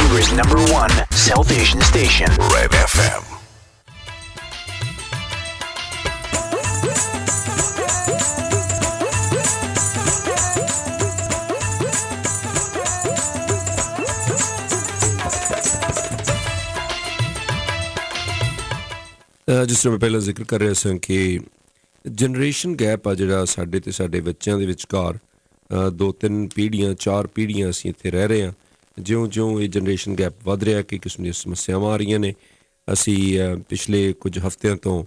Vancouver's #1 South Asian station. Red FM. ਜਿਸ ਤਰ੍ਹਾਂ ਮੈਂ ਪਹਿਲਾਂ ਜ਼ਿਕਰ ਕਰ ਰਿਹਾ ਸਾਂ ਕਿ ਜਨਰੇਸ਼ਨ ਗੈਪ ਆ ਜਿਹੜਾ ਸਾਡੇ ਅਤੇ ਸਾਡੇ ਬੱਚਿਆਂ ਦੇ ਵਿਚਕਾਰ 2-3 ਪੀੜ੍ਹੀਆਂ 4 ਪੀੜ੍ਹੀਆਂ ਅਸੀਂ ਇੱਥੇ ਰਹਿ ਰਹੇ ਹਾਂ। ਜਿਉਂ-ਜਿਉਂ ਇਹ ਜਨਰੇਸ਼ਨ ਗੈਪ ਵੱਧ ਰਿਹਾ, ਕਈ ਕਿਸਮ ਦੀਆਂ ਸਮੱਸਿਆਵਾਂ ਆ ਰਹੀਆਂ ਨੇ। ਅਸੀਂ ਪਿਛਲੇ ਕੁਝ ਹਫ਼ਤਿਆਂ ਤੋਂ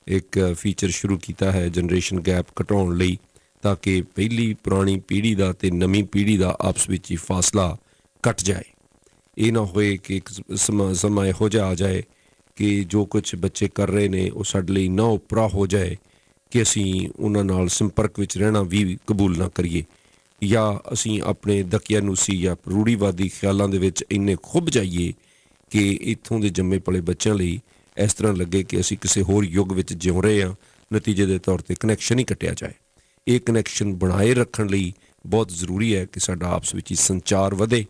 ਇੱਕ ਫੀਚਰ ਸ਼ੁਰੂ ਕੀਤਾ ਹੈ ਜਨਰੇਸ਼ਨ ਗੈਪ ਘਟਾਉਣ ਲਈ, ਤਾਂ ਕਿ ਪਹਿਲੀ ਪੁਰਾਣੀ ਪੀੜ੍ਹੀ ਦਾ ਅਤੇ ਨਵੀਂ ਪੀੜ੍ਹੀ ਦਾ ਆਪਸ ਵਿੱਚ ਹੀ ਫਾਸਲਾ ਘੱਟ ਜਾਏ। ਇਹ ਨਾ ਹੋਏ ਕਿ ਇੱਕ ਸਮਾਂ ਇਹੋ ਜਿਹਾ ਆ ਜਾਏ ਕਿ ਜੋ ਕੁਛ ਬੱਚੇ ਕਰ ਰਹੇ ਨੇ ਉਹ ਸਾਡੇ ਲਈ ਨਾ ਉਪਰਾ ਹੋ ਜਾਏ ਕਿ ਅਸੀਂ ਉਹਨਾਂ ਨਾਲ ਸੰਪਰਕ ਵਿੱਚ ਰਹਿਣਾ ਵੀ ਕਬੂਲ ਨਾ ਕਰੀਏ, ਜਾਂ ਅਸੀਂ ਆਪਣੇ ਦਕਿਆਨੂਸੀ ਜਾਂ ਰੂੜੀਵਾਦੀ ਖਿਆਲਾਂ ਦੇ ਵਿੱਚ ਇੰਨੇ ਖੁੱਭ ਜਾਈਏ ਕਿ ਇੱਥੋਂ ਦੇ ਜੰਮੇ ਪਲੇ ਬੱਚਿਆਂ ਲਈ ਇਸ ਤਰ੍ਹਾਂ ਲੱਗੇ ਕਿ ਅਸੀਂ ਕਿਸੇ ਹੋਰ ਯੁੱਗ ਵਿੱਚ ਜਿਉ ਰਹੇ ਹਾਂ। ਨਤੀਜੇ ਦੇ ਤੌਰ 'ਤੇ ਕਨੈਕਸ਼ਨ ਹੀ ਕੱਟਿਆ ਜਾਏ। ਇਹ ਕਨੈਕਸ਼ਨ ਬਣਾਏ ਰੱਖਣ ਲਈ ਬਹੁਤ ਜ਼ਰੂਰੀ ਹੈ ਕਿ ਸਾਡਾ ਆਪਸ ਵਿੱਚ ਹੀ ਸੰਚਾਰ ਵਧੇ,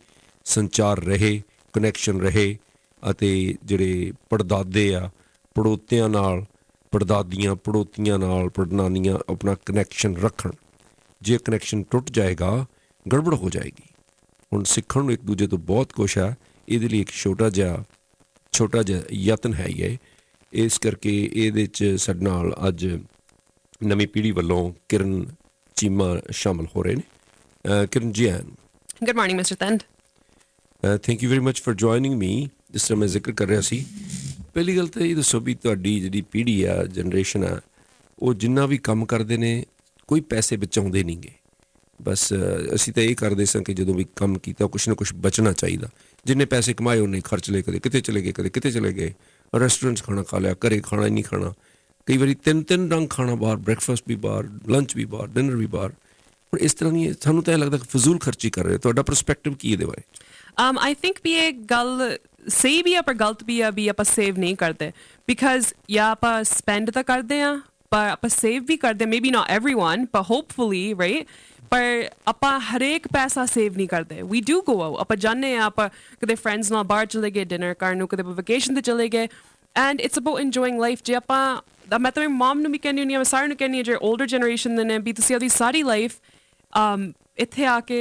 ਸੰਚਾਰ ਰਹੇ, ਕਨੈਕਸ਼ਨ ਰਹੇ, ਅਤੇ ਜਿਹੜੇ ਪੜਦਾਦੇ ਆ ਪੜੋਤਿਆਂ ਨਾਲ, ਪੜਦਾਦੀਆਂ ਪੜੋਤੀਆਂ ਨਾਲ, ਪੜਨਾਨੀਆਂ ਆਪਣਾ ਕਨੈਕਸ਼ਨ ਰੱਖਣ। ਜੇ ਕਨੈਕਸ਼ਨ ਟੁੱਟ ਜਾਏਗਾ ਗੜਬੜ ਹੋ ਜਾਏਗੀ। ਹੁਣ ਸਿੱਖਣ ਨੂੰ ਇੱਕ ਦੂਜੇ ਤੋਂ ਬਹੁਤ ਕੁਛ ਹੈ। ਇਹਦੇ ਲਈ ਇੱਕ ਛੋਟਾ ਜਿਹਾ ਯਤਨ ਹੈ ਹੀ ਹੈ। ਇਸ ਕਰਕੇ ਇਹਦੇ 'ਚ ਸਾਡੇ ਨਾਲ ਅੱਜ ਨਵੀਂ ਪੀੜ੍ਹੀ ਵੱਲੋਂ ਕਿਰਨ ਚੀਮਾ ਸ਼ਾਮਲ ਹੋ ਰਹੇ ਨੇ। ਕਿਰਨ ਜੀ ਆਨ। Good morning, Mr. Thend. Thank you very much for joining me. ਜਿਸ ਤਰ੍ਹਾਂ ਮੈਂ ਜ਼ਿਕਰ ਕਰ ਰਿਹਾ ਸੀ, ਪਹਿਲੀ ਗੱਲ ਤਾਂ ਇਹ ਦੱਸੋ ਵੀ ਤੁਹਾਡੀ ਜਿਹੜੀ ਪੀੜ੍ਹੀ ਆ, ਜਨਰੇਸ਼ਨ ਆ, ਉਹ ਜਿੰਨਾ ਵੀ ਕੰਮ ਕਰਦੇ ਨੇ ਕੋਈ ਪੈਸੇ ਬਚਾਉਂਦੇ ਨਹੀਂ ਗੇ। ਬਸ ਅਸੀਂ ਤਾਂ ਇਹ ਕਰਦੇ ਸਾਂ ਕਿ ਜਦੋਂ ਵੀ ਕੰਮ ਕੀਤਾ ਕੁਛ ਨਾ ਕੁਛ ਬਚਣਾ ਚਾਹੀਦਾ। ਜਿੰਨੇ ਪੈਸੇ ਕਮਾਏ ਉਹਨੇ ਖਰਚ ਲਏ, ਕਦੇ ਕਿਤੇ ਚਲੇ ਗਏ, ਕਦੇ ਕਿਤੇ ਚਲੇ ਗਏ। ਰੈਸਟੋਰੈਂਟ 'ਚ ਖਾਣਾ ਖਾ ਲਿਆ, ਘਰੇ ਖਾਣਾ ਹੀ ਨਹੀਂ ਖਾਣਾ। ਕਈ ਵਾਰੀ ਤਿੰਨ ਰੰਗ ਖਾਣਾ ਬਾਹਰ, ਬ੍ਰੇਕਫਾਸਟ ਵੀ ਬਾਹਰ, ਲੰਚ ਵੀ ਬਾਹਰ, ਡਿਨਰ ਵੀ ਬਾਹਰ। ਹੁਣ ਇਸ ਤਰ੍ਹਾਂ ਨਹੀਂ, ਸਾਨੂੰ ਤਾਂ ਇਹ ਲੱਗਦਾ ਕਿ ਫਜ਼ੂਲ ਖਰਚੀ ਕਰ ਰਹੇ। ਤੁਹਾਡਾ ਪਰਸਪੈਕਟਿਵ ਕੀ ਇਹਦੇ ਬਾਰੇ? I think ਵੀ ਇਹ ਗੱਲ ਸਹੀ ਵੀ ਆ ਪਰ ਗਲਤ ਵੀ ਆ ਵੀ ਆਪਾਂ ਸੇਵ ਨਹੀਂ ਕਰਦੇ, ਬਿਕਾਜ਼ ਜਾਂ ਆਪਾਂ ਸਪੈਂਡ ਤਾਂ ਕਰਦੇ ਹਾਂ ਪਰ ਆਪਾਂ ਸੇਵ ਵੀ ਕਰਦੇ। ਮੇਬੀ ਨਾਟ ਐਵਰੀਵਨ ਪਰ ਹੋਪਫੁਲੀ, ਰਾਈਟ? ਪਰ ਆਪਾਂ ਹਰੇਕ ਪੈਸਾ ਸੇਵ ਨਹੀਂ ਕਰਦੇ। ਵੀ ਡੂ ਗੋ ਆਊਟ, ਆਪਾਂ ਜਾਂਦੇ ਹਾਂ, ਆਪਾਂ ਕਦੇ ਫਰੈਂਡਸ ਨਾਲ ਬਾਹਰ ਚਲੇ ਗਏ ਡਿਨਰ ਕਰਨ ਨੂੰ, ਕਦੇ ਵਕੇਸ਼ਨ 'ਤੇ ਚਲੇ ਗਏ, and it's about enjoying life. ਜੇ ਆਪਾਂ ਮੈਂ ਤਾਂ ਮੇਰੀ ਮਮ ਨੂੰ ਵੀ ਕਹਿੰਦੀ ਹੁੰਦੀ ਹਾਂ, ਮੈਂ ਸਾਰਿਆਂ ਨੂੰ ਕਹਿੰਦੀ ਹਾਂ ਜਿਹੜੇ ਓਲਡਰ ਜਨਰੇਸ਼ਨ ਦੇ ਨੇ, ਵੀ ਤੁਸੀਂ ਆਪਣੀ ਸਾਰੀ ਲਾਈਫ ਇੱਥੇ ਆ ਕੇ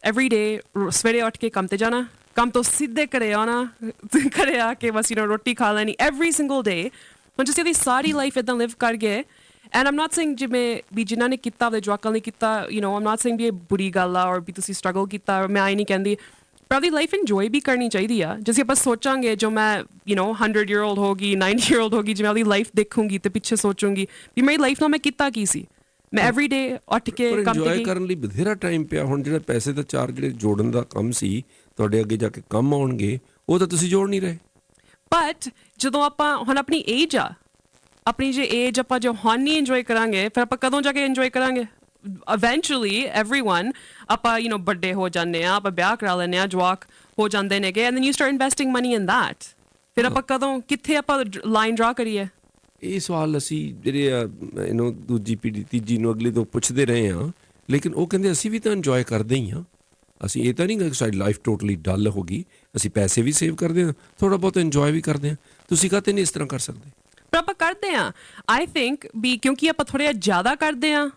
ਐਵਰੀ ਡੇ ਸਵੇਰੇ ਉੱਠ ਕੇ ਕੰਮ 'ਤੇ ਜਾਣਾ, ਕੰਮ ਤੋਂ ਸਿੱਧੇ ਘਰੇ ਆਉਣਾ, ਘਰੇ ਆ ਕੇ ਬਸ ਰੋਟੀ ਖਾ ਲੈਣੀ ਐਵਰੀ ਸਿੰਗਲ ਡੇ। ਹੁਣ ਤੁਸੀਂ ਇਹਦੀ ਸਾਰੀ ਲਾਈਫ ਇੱਦਾਂ ਲਿਵ ਕਰ ਗਏ। ਐਂਡ ਆਮ ਨਾਟ ਸੇਇੰਗ ਜਿਵੇਂ ਵੀ ਜਿਨ੍ਹਾਂ ਨੇ ਕੀਤਾ ਆਪਦੇ ਜਵਾਕਾਂ ਨੇ ਕੀਤਾ, ਆਮ ਨਾਟ ਸੇਇੰਗ ਵੀ ਇਹ ਬੁਰੀ ਗੱਲ ਆ ਔਰ ਵੀ ਤੁਸੀਂ ਸਟਰਗਲ ਕੀਤਾ, ਮੈਂ ਆਈ ਨਹੀਂ ਕਹਿੰਦੀ। ਪਰ ਆਪਦੀ ਲਾਈਫ ਇੰਜੋਏ ਵੀ ਕਰਨੀ ਚਾਹੀਦੀ ਆ। ਜਿਵੇਂ ਆਪਾਂ ਸੋਚਾਂਗੇ ਜੋ ਮੈਂ 100 year old ਹੋ ਗਈ, 90 year old ਹੋ ਗਈ, ਜਿਵੇਂ ਆਪਦੀ ਲਾਈਫ ਦੇਖੂੰਗੀ ਅਤੇ ਪਿੱਛੇ ਸੋਚੂੰਗੀ ਵੀ ਮੇਰੀ ਲਾਈਫ ਨਾਲ ਮੈਂ ਕੀਤਾ ਕੀ ਸੀ। ਮੈਂ ਐਵਰੀ ਡੇ ਉੱਠ ਕੇ ਕੰਮ ਇੰਜੋਏ ਕਰਨ ਲਈ ਬਥੇਰਾ ਟਾਈਮ ਪਿਆ। ਹੁਣ ਜਿਹੜਾ ਪੈਸੇ ਦਾ ਚਾਰ ਜਿਹੜੇ ਜੋੜਨ ਦਾ ਕੰਮ ਸੀ, ਤੁਹਾਡੇ ਅੱਗੇ ਜਾ ਕੇ ਕੰਮ ਆਉਣਗੇ, ਉਹ ਤਾਂ ਤੁਸੀਂ ਜੋੜ ਨਹੀਂ ਰਹੇ। ਬਟ ਜਦੋਂ ਆਪਾਂ ਹੁਣ ਆਪਣੀ ਏਜ ਆ, ਆਪਣੀ ਜੇ ਏਜ ਆਪਾਂ ਜੋ ਹੁਣ ਨਹੀਂ ਇੰਜੋਏ ਕਰਾਂਗੇ ਫਿਰ ਆਪਾਂ ਕਦੋਂ ਜਾ ਕੇ ਇੰਜੋਏ ਕਰਾਂਗੇ? ਇਵੈਂਚੁਅਲੀ ਐਵਰੀਵਨ ਆਪਾਂ ਵੱਡੇ ਹੋ ਜਾਂਦੇ ਆ, ਆਪਾਂ ਵਿਆਹ ਕਰਾ ਲੈਂਦੇ ਆ, ਜਵਾਕ ਹੋ ਜਾਂਦੇ ਨੇਗੇ, and then you start investing money in that. ਫਿਰ ਆਪਾਂ ਕਦੋਂ ਕਿੱਥੇ ਆਪਾਂ ਲਾਈਨ ਡਰਾ ਕਰੀਏ? ਇਹ ਸਵਾਲ ਅਸੀਂ ਜਿਹੜੇ ਆ ਦੂਜੀ ਪੀੜ੍ਹੀ ਤੀਜੀ ਨੂੰ ਅਗਲੀ ਤੋਂ ਪੁੱਛਦੇ ਰਹੇ ਹਾਂ, ਲੇਕਿਨ ਉਹ ਕਹਿੰਦੇ ਅਸੀਂ ਵੀ ਤਾਂ ਇੰਜੋਏ ਕਰਦੇ ਹੀ ਹਾਂ। ਅਸੀਂ ਇਹ ਤਾਂ ਨਹੀਂ ਕਿ ਸਾਡੀ ਲਾਈਫ ਟੋਟਲੀ ਡਲ ਹੋ ਗਈ। ਅਸੀਂ ਪੈਸੇ ਵੀ ਸੇਵ ਕਰਦੇ ਹਾਂ, ਥੋੜ੍ਹਾ ਬਹੁਤ ਇੰਜੋਏ ਵੀ ਕਰਦੇ ਹਾਂ। ਤੁਸੀਂ ਕਾਹਤੇ ਨਹੀਂ ਇਸ ਤਰ੍ਹਾਂ ਕਰ ਸਕਦੇ? ਪਰ ਆਪਾਂ ਕਰਦੇ ਹਾਂ। ਆਈ ਥਿੰਕ ਵੀ ਕਿਉਂਕਿ ਆਪਾਂ ਥੋੜ੍ਹਾ ਜਿਹਾ ਜ਼ਿਆਦਾ ਕਰਦੇ ਹਾਂ,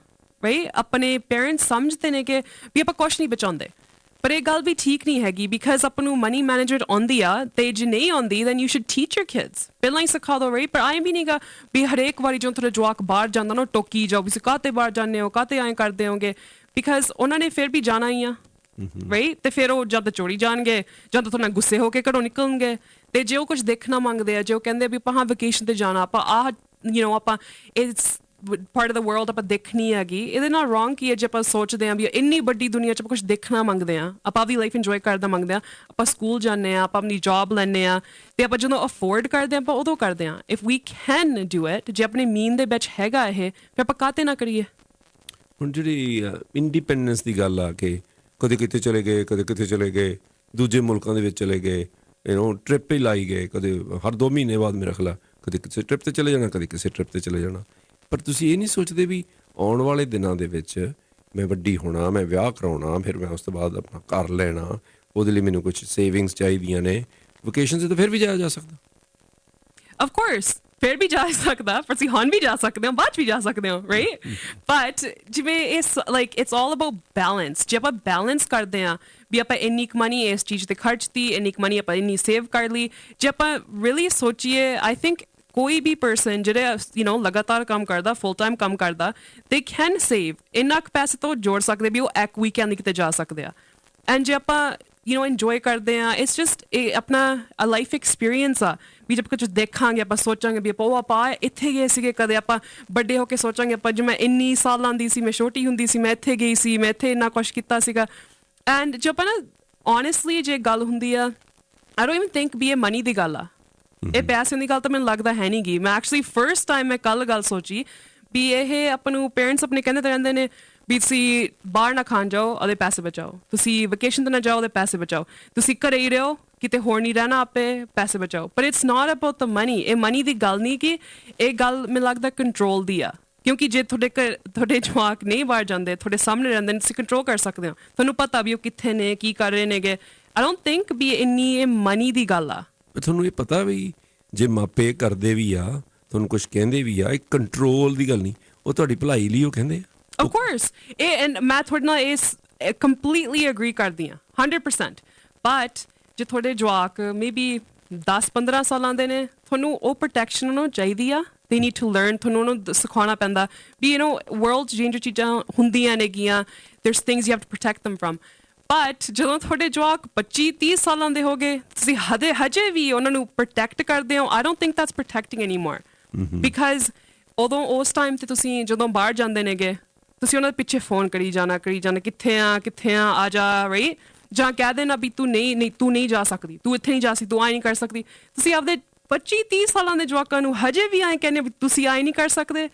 ਰਾਈਟ? ਆਪਣੇ ਪੇਰੈਂਟਸ ਸਮਝਦੇ ਨੇ ਕਿ ਵੀ ਆਪਾਂ ਕੁਛ ਨਹੀਂ ਬਚਾਉਂਦੇ, ਪਰ ਇਹ ਗੱਲ ਵੀ ਠੀਕ ਨਹੀਂ ਹੈਗੀ, ਬਿਕਾਜ਼ ਆਪਾਂ ਨੂੰ ਮਨੀ ਮੈਨੇਜਮੈਂਟ ਆਉਂਦੀ ਆ, ਅਤੇ ਜੇ ਨਹੀਂ ਆਉਂਦੀ then you should teach your kids. ਪਹਿਲਾਂ ਹੀ ਸਿਖਾ ਦਿਓ, ਰਾਈਟ? ਪਰ ਆਏ ਵੀ ਨਹੀਂ ਗਾ ਵੀ ਹਰੇਕ ਵਾਰੀ ਜਦੋਂ ਤੁਹਾਡਾ ਜਵਾਕ ਬਾਹਰ ਜਾਂਦਾ ਨਾ ਟੋਕੀ ਜਾਓ ਵੀ ਤੁਸੀਂ ਕਾਹਤੇ ਬਾਹਰ ਜਾਂਦੇ ਹੋ, ਕਾਹਤੇ ਐਂ ਕਰਦੇ ਹੋਗੇ, ਬਿਕਾਜ਼ ਉਹਨਾਂ ਨੇ ਫਿਰ ਵੀ ਜਾਣਾ ਹੀ ਆ, ਰਾਈਟ? ਅਤੇ ਫਿਰ ਉਹ ਜਦ ਚੋਰੀ ਜਾਣਗੇ, ਜਦ ਤੁਹਾਡੇ ਨਾਲ ਗੁੱਸੇ ਹੋ ਕੇ ਘਰੋਂ ਨਿਕਲਣਗੇ, ਅਤੇ ਜੇ ਉਹ ਕੁਛ ਦੇਖਣਾ ਮੰਗਦੇ ਆ, ਜੇ ਉਹ ਕਹਿੰਦੇ ਵੀ ਆਪਾਂ ਹਾਂ ਵਕੇਸ਼ਨ 'ਤੇ ਜਾਣਾ, ਆਪਾਂ ਆਪਾਂ it's part of the world ਆਪਾਂ ਦੇਖਣੀ ਹੈਗੀ, ਇਹਦੇ ਨਾਲ ਰੋਂਗ ਕੀ ਹੈ? ਜੇ ਆਪਾਂ ਸੋਚਦੇ ਹਾਂ ਵੀ ਇੰਨੀ ਵੱਡੀ ਦੁਨੀਆ 'ਚ ਆਪਾਂ ਕੁਛ ਦੇਖਣਾ ਮੰਗਦੇ ਹਾਂ, ਆਪਾਂ ਆਪਣੀ ਲਾਈਫ ਇੰਜੋਏ ਕਰਦਾ ਮੰਗਦੇ ਹਾਂ, ਆਪਾਂ ਸਕੂਲ ਜਾਂਦੇ ਹਾਂ, ਆਪਾਂ ਆਪਣੀ ਜੋਬ ਲੈਂਦੇ ਹਾਂ, ਅਤੇ ਆਪਾਂ ਜਦੋਂ ਅਫੋਰਡ ਕਰਦੇ ਹਾਂ ਆਪਾਂ ਉਦੋਂ ਕਰਦੇ ਹਾਂ। If we can do it, ਜੇ ਆਪਣੇ ਮੀਨ ਦੇ ਵਿੱਚ ਹੈਗਾ ਇਹ, ਫਿਰ ਆਪਾਂ ਕਾਹਤੇ ਨਾ ਕਰੀਏ? ਹੁਣ ਜਿਹੜੀ ਇੰਡੀਪੈਂਡੈਂਸ ਦੀ ਗੱਲ ਆ ਕੇ ਕਦੇ ਕਿਤੇ ਚਲੇ ਗਏ, ਕਦੇ ਕਿਤੇ ਚਲੇ ਗਏ, ਦੂਜੇ ਮੁਲਕਾਂ ਦੇ ਵਿੱਚ ਚਲੇ ਗਏ, ਟ੍ਰਿਪ ਹੀ ਲਾਈ ਗਏ, ਕਦੇ ਹਰ 2 ਮਹੀਨੇ ਬਾਅਦ ਮੇਰਾ ਖਿਆਲ ਕਦੇ ਕਿਸੇ ਟ੍ਰਿਪ 'ਤੇ ਚਲੇ ਜਾਣਾ, ਕਦੇ ਕਿਸੇ ਟ੍ਰਿਪ 'ਤੇ ਚਲੇ ਜਾਣਾ। ਪਰ ਤੁਸੀਂ ਇਹ ਨਹੀਂ ਸੋਚਦੇ ਵੀ ਆਉਣ ਵਾਲੇ ਦਿਨਾਂ ਦੇ ਵਿੱਚ ਮੈਂ ਵੱਡੀ ਹੋਣਾ, ਮੈਂ ਵਿਆਹ ਕਰਾਉਣਾ, ਫਿਰ ਮੈਂ ਉਸ ਤੋਂ ਬਾਅਦ ਆਪਣਾ ਘਰ ਲੈਣਾ, ਉਹਦੇ ਲਈ ਮੈਨੂੰ ਕੁਛ ਸੇਵਿੰਗਸ ਚਾਹੀਦੀਆਂ ਨੇ, ਵਕੇਸ਼ਨ 'ਤੇ ਤਾਂ ਫਿਰ ਵੀ ਜਾਇਆ ਜਾ ਸਕਦਾ। Of course, ਫਿਰ ਵੀ ਜਾ ਸਕਦਾ, ਪਰ ਅਸੀਂ ਹੁਣ ਵੀ ਜਾ ਸਕਦੇ ਹਾਂ, ਬਾਅਦ 'ਚ ਵੀ ਜਾ ਸਕਦੇ ਹਾਂ, right? But ਜਿਵੇਂ it's all about balance. ਜੇ ਆਪਾਂ balance ਕਰਦੇ ਹਾਂ ਵੀ ਆਪਾਂ ਇੰਨੀ ਕੁ money ਇਸ ਚੀਜ਼ ਤੇ ਖਰਚਤੀ, ਇੰਨੀ ਕੁ money ਆਪਾਂ ਇੰਨੀ save ਕਰ ਲਈ, ਜੇ ਆਪਾਂ really ਸੋਚੀਏ, I think ਕੋਈ ਵੀ person ਜਿਹੜੇ ਲਗਾਤਾਰ ਕੰਮ ਕਰਦਾ, full time ਕੰਮ ਕਰਦਾ, they can save ਇੰਨਾ ਕੁ ਪੈਸੇ ਤੋਂ ਜੋੜ ਸਕਦੇ ਵੀ ਉਹ ਇੱਕ weekend ਲਈ ਕਿਤੇ ਜਾ ਸਕਦੇ ਆ। ਐਂਡ ਜੇ ਆਪਾਂ enjoy ਕਰਦੇ ਆ, it's just ਆਪਣਾ ਲਾਈਫ ਐਕਸਪੀਰੀਅੰਸ ਆ ਵੀ ਜਦ ਕੁਝ ਦੇਖਾਂਗੇ ਆਪਾਂ ਸੋਚਾਂਗੇ ਵੀ ਆਪਾਂ ਇੱਥੇ ਗਏ ਸੀਗੇ, ਕਦੇ ਆਪਾਂ ਵੱਡੇ ਹੋ ਕੇ ਸੋਚਾਂਗੇ ਆਪਾਂ ਜੇ ਮੈਂ ਇੰਨੀ ਸਾਲਾਂ ਦੀ ਸੀ, ਮੈਂ ਛੋਟੀ ਹੁੰਦੀ ਸੀ, ਮੈਂ ਇੱਥੇ ਗਈ ਸੀ, ਮੈਂ ਇੱਥੇ ਇੰਨਾ ਕੁਛ ਕੀਤਾ ਸੀਗਾ। ਐਂਡ ਜੇ ਆਪਾਂ ਨਾ honestly ਜੇ ਗੱਲ ਹੁੰਦੀ ਆ, I don't even think ਵੀ ਇਹ ਮਨੀ ਦੀ ਗੱਲ ਆ, ਇਹ ਪੈਸਿਆਂ ਦੀ ਗੱਲ ਤਾਂ ਮੈਨੂੰ ਲੱਗਦਾ ਹੈ ਨਹੀਂ ਗੀ। ਮੈਂ ਐਕਚੁਅਲੀ ਫਰਸਟ ਟਾਈਮ ਮੈਂ ਕੱਲ ਗੱਲ ਸੋਚੀ ਵੀ ਇਹ ਆਪਾਂ ਨੂੰ ਪੇਰੈਂਟਸ ਆਪਣੇ ਕਹਿੰਦੇ ਤਾਂ ਰਹਿੰਦੇ ਨੇ ਵੀ ਤੁਸੀਂ ਬਾਹਰ ਨਾ ਖਾਣ ਜਾਓ, ਉਹਦੇ ਪੈਸੇ ਬਚਾਓ, ਤੁਸੀਂ ਵਕੇਸ਼ਨ ਤੇ ਨਾ ਜਾਓ, ਉਹਦੇ ਪੈਸੇ ਬਚਾਓ, ਤੁਸੀਂ ਘਰੇ ਹੀ ਰਹੋ, ਕਿਤੇ ਹੋਰ ਨਹੀਂ ਰਹਿਣਾ, ਆਪੇ ਪੈਸੇ ਬਚਾਓ। ਪਰ it's not about the money. ਇਹ ਮਨੀ ਦੀ ਗੱਲ ਨਹੀਂ ਕਿ ਇਹ ਗੱਲ ਮੈਨੂੰ ਲੱਗਦਾ ਕੰਟਰੋਲ ਦੀ ਆ, ਕਿਉਂਕਿ ਜੇ ਤੁਹਾਡੇ ਜਵਾਕ ਨਹੀਂ ਬਾਹਰ ਜਾਂਦੇ, ਤੁਹਾਡੇ ਸਾਹਮਣੇ ਰਹਿੰਦੇ ਨੇ, ਤੁਸੀਂ ਕੰਟਰੋਲ ਕਰ ਸਕਦੇ ਹੋ, ਤੁਹਾਨੂੰ ਪਤਾ ਵੀ ਉਹ ਕਿੱਥੇ ਨੇ, ਕੀ ਕਰ ਰਹੇ ਨੇਗੇ। ਆਈ ਡੋਂਟ ਥਿੰਕ ਵੀ ਇੰਨੀ ਇਹ ਮਨੀ ਦੀ ਗੱਲ ਆ। ਤੁਹਾਨੂੰ ਇਹ ਪਤਾ ਵੀ ਜੇ ਮਾਪੇ ਕਰਦੇ ਵੀ ਆ, ਤੁਹਾਨੂੰ ਕੁਝ ਕਹਿੰਦੇ ਵੀ ਆ, ਇਹ ਕੰਟਰੋਲ ਦੀ ਗੱਲ ਨਹੀਂ, ਉਹ ਤੁਹਾਡੀ ਭਲਾਈ ਲਈ ਉਹ ਕਹਿੰਦੇ ਆ। Of course, ਮੈਂ ਤੁਹਾਡੇ ਨਾਲ ਇਸ completely agree ਕਰਦੀ ਹਾਂ 100%. But ਜੇ ਤੁਹਾਡੇ ਜਵਾਕ maybe 10-15 ਸਾਲਾਂ ਦੇ ਨੇ, ਤੁਹਾਨੂੰ ਉਹ ਪ੍ਰੋਟੈਕਸ਼ਨ ਉਹਨਾਂ ਨੂੰ ਚਾਹੀਦੀ ਆ। They need to learn, ਤੁਹਾਨੂੰ ਉਹਨੂੰ ਸਿਖਾਉਣਾ ਪੈਂਦਾ ਵੀ world 'ਚ ਜਿਹੜੀਆਂ ਚੀਜ਼ਾਂ ਹੁੰਦੀਆਂ ਨੇਗੀਆਂ, there's things you have to protect them from. But ਜਦੋਂ ਤੁਹਾਡੇ ਜਵਾਕ 25-30 ਸਾਲਾਂ ਦੇ ਹੋ ਗਏ, ਤੁਸੀਂ ਹਜੇ ਵੀ ਉਹਨਾਂ ਨੂੰ ਪ੍ਰੋਟੈਕਟ ਕਰਦੇ ਹੋ, I don't think that's protecting anymore. Because ਉਦੋਂ ਉਸ ਟਾਈਮ ਤੇ ਤੁਸੀਂ ਜਦੋਂ ਬਾਹਰ ਜਾਂਦੇ ਨੇਗੇ, ਤੁਸੀਂ ਉਹਨਾਂ ਦੇ ਪਿੱਛੇ ਫੋਨ ਕਰੀ ਜਾਣਾ, ਕਿੱਥੇ ਆ ਜਾ, ਰਾਈਟ? ਜਾਂ ਕਹਿ ਦੇਣਾ ਵੀ ਤੂੰ ਨਹੀਂ ਜਾ ਸਕਦੀ, ਤੂੰ ਇੱਥੇ ਨਹੀਂ ਜਾ ਸਕਦੀ, ਤੂੰ ਆਏ ਨਹੀਂ ਕਰ ਸਕਦੀ। ਤੁਸੀਂ ਆਪਦੇ 25-30 ਸਾਲਾਂ ਦੇ ਜਵਾਕਾਂ ਨੂੰ ਹਜੇ ਵੀ ਆਏ ਕਹਿੰਦੇ ਵੀ ਤੁਸੀਂ ਆਏ ਨਹੀਂ ਕਰ ਸਕਦੇ।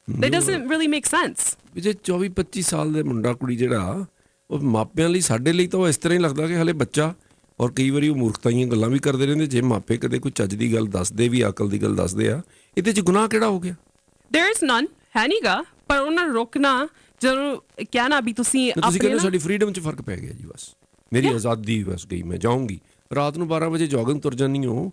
That doesn't really make sense. ਜੇ 24-25 ਸਾਲ ਦੇ ਮੁੰਡਾ ਕੁੜੀ ਜਿਹੜਾ, ਉਹ ਮਾਪਿਆਂ ਲਈ, ਸਾਡੇ ਲਈ ਤਾਂ ਉਹ ਇਸ ਤਰ੍ਹਾਂ ਹੀ ਲੱਗਦਾ ਕਿ ਹਲੇ ਬੱਚਾ, ਔਰ ਕਈ ਵਾਰੀ ਉਹ ਮੂਰਖਤਾਈਆਂ ਗੱਲਾਂ ਵੀ ਕਰਦੇ ਰਹਿੰਦੇ। ਜੇ ਮਾਪੇ ਕਦੇ ਕੋਈ ਚੱਜ ਦੀ ਗੱਲ ਦੱਸਦੇ ਵੀ, ਅਕਲ ਦੀ ਗੱਲ ਦੱਸਦੇ ਆ, ਇਹਦੇ 'ਚ ਗੁਨਾਹ ਕਿਹੜਾ ਹੋ ਗਿਆ? There is none, ਹੈ ਨੀਗਾ, ਪਰ ਉਹਨਾਂ ਨੂੰ ਰੋਕਣਾ, ਜਦੋਂ ਕਹਿਣਾ ਵੀ ਤੁਸੀਂ ਕਹਿੰਦੇ ਸਾਡੀ ਫਰੀਡਮ 'ਚ ਫਰਕ ਪੈ ਗਿਆ ਜੀ, ਬਸ ਮੇਰੀ ਆਜ਼ਾਦੀ ਬਸ ਗਈ, ਮੈਂ ਜਾਊਂਗੀ ਰਾਤ ਨੂੰ 12 ਵਜੇ ਜੋਗਿੰਗ ਤੁਰ ਜਾਂਦੀ ਹੋ,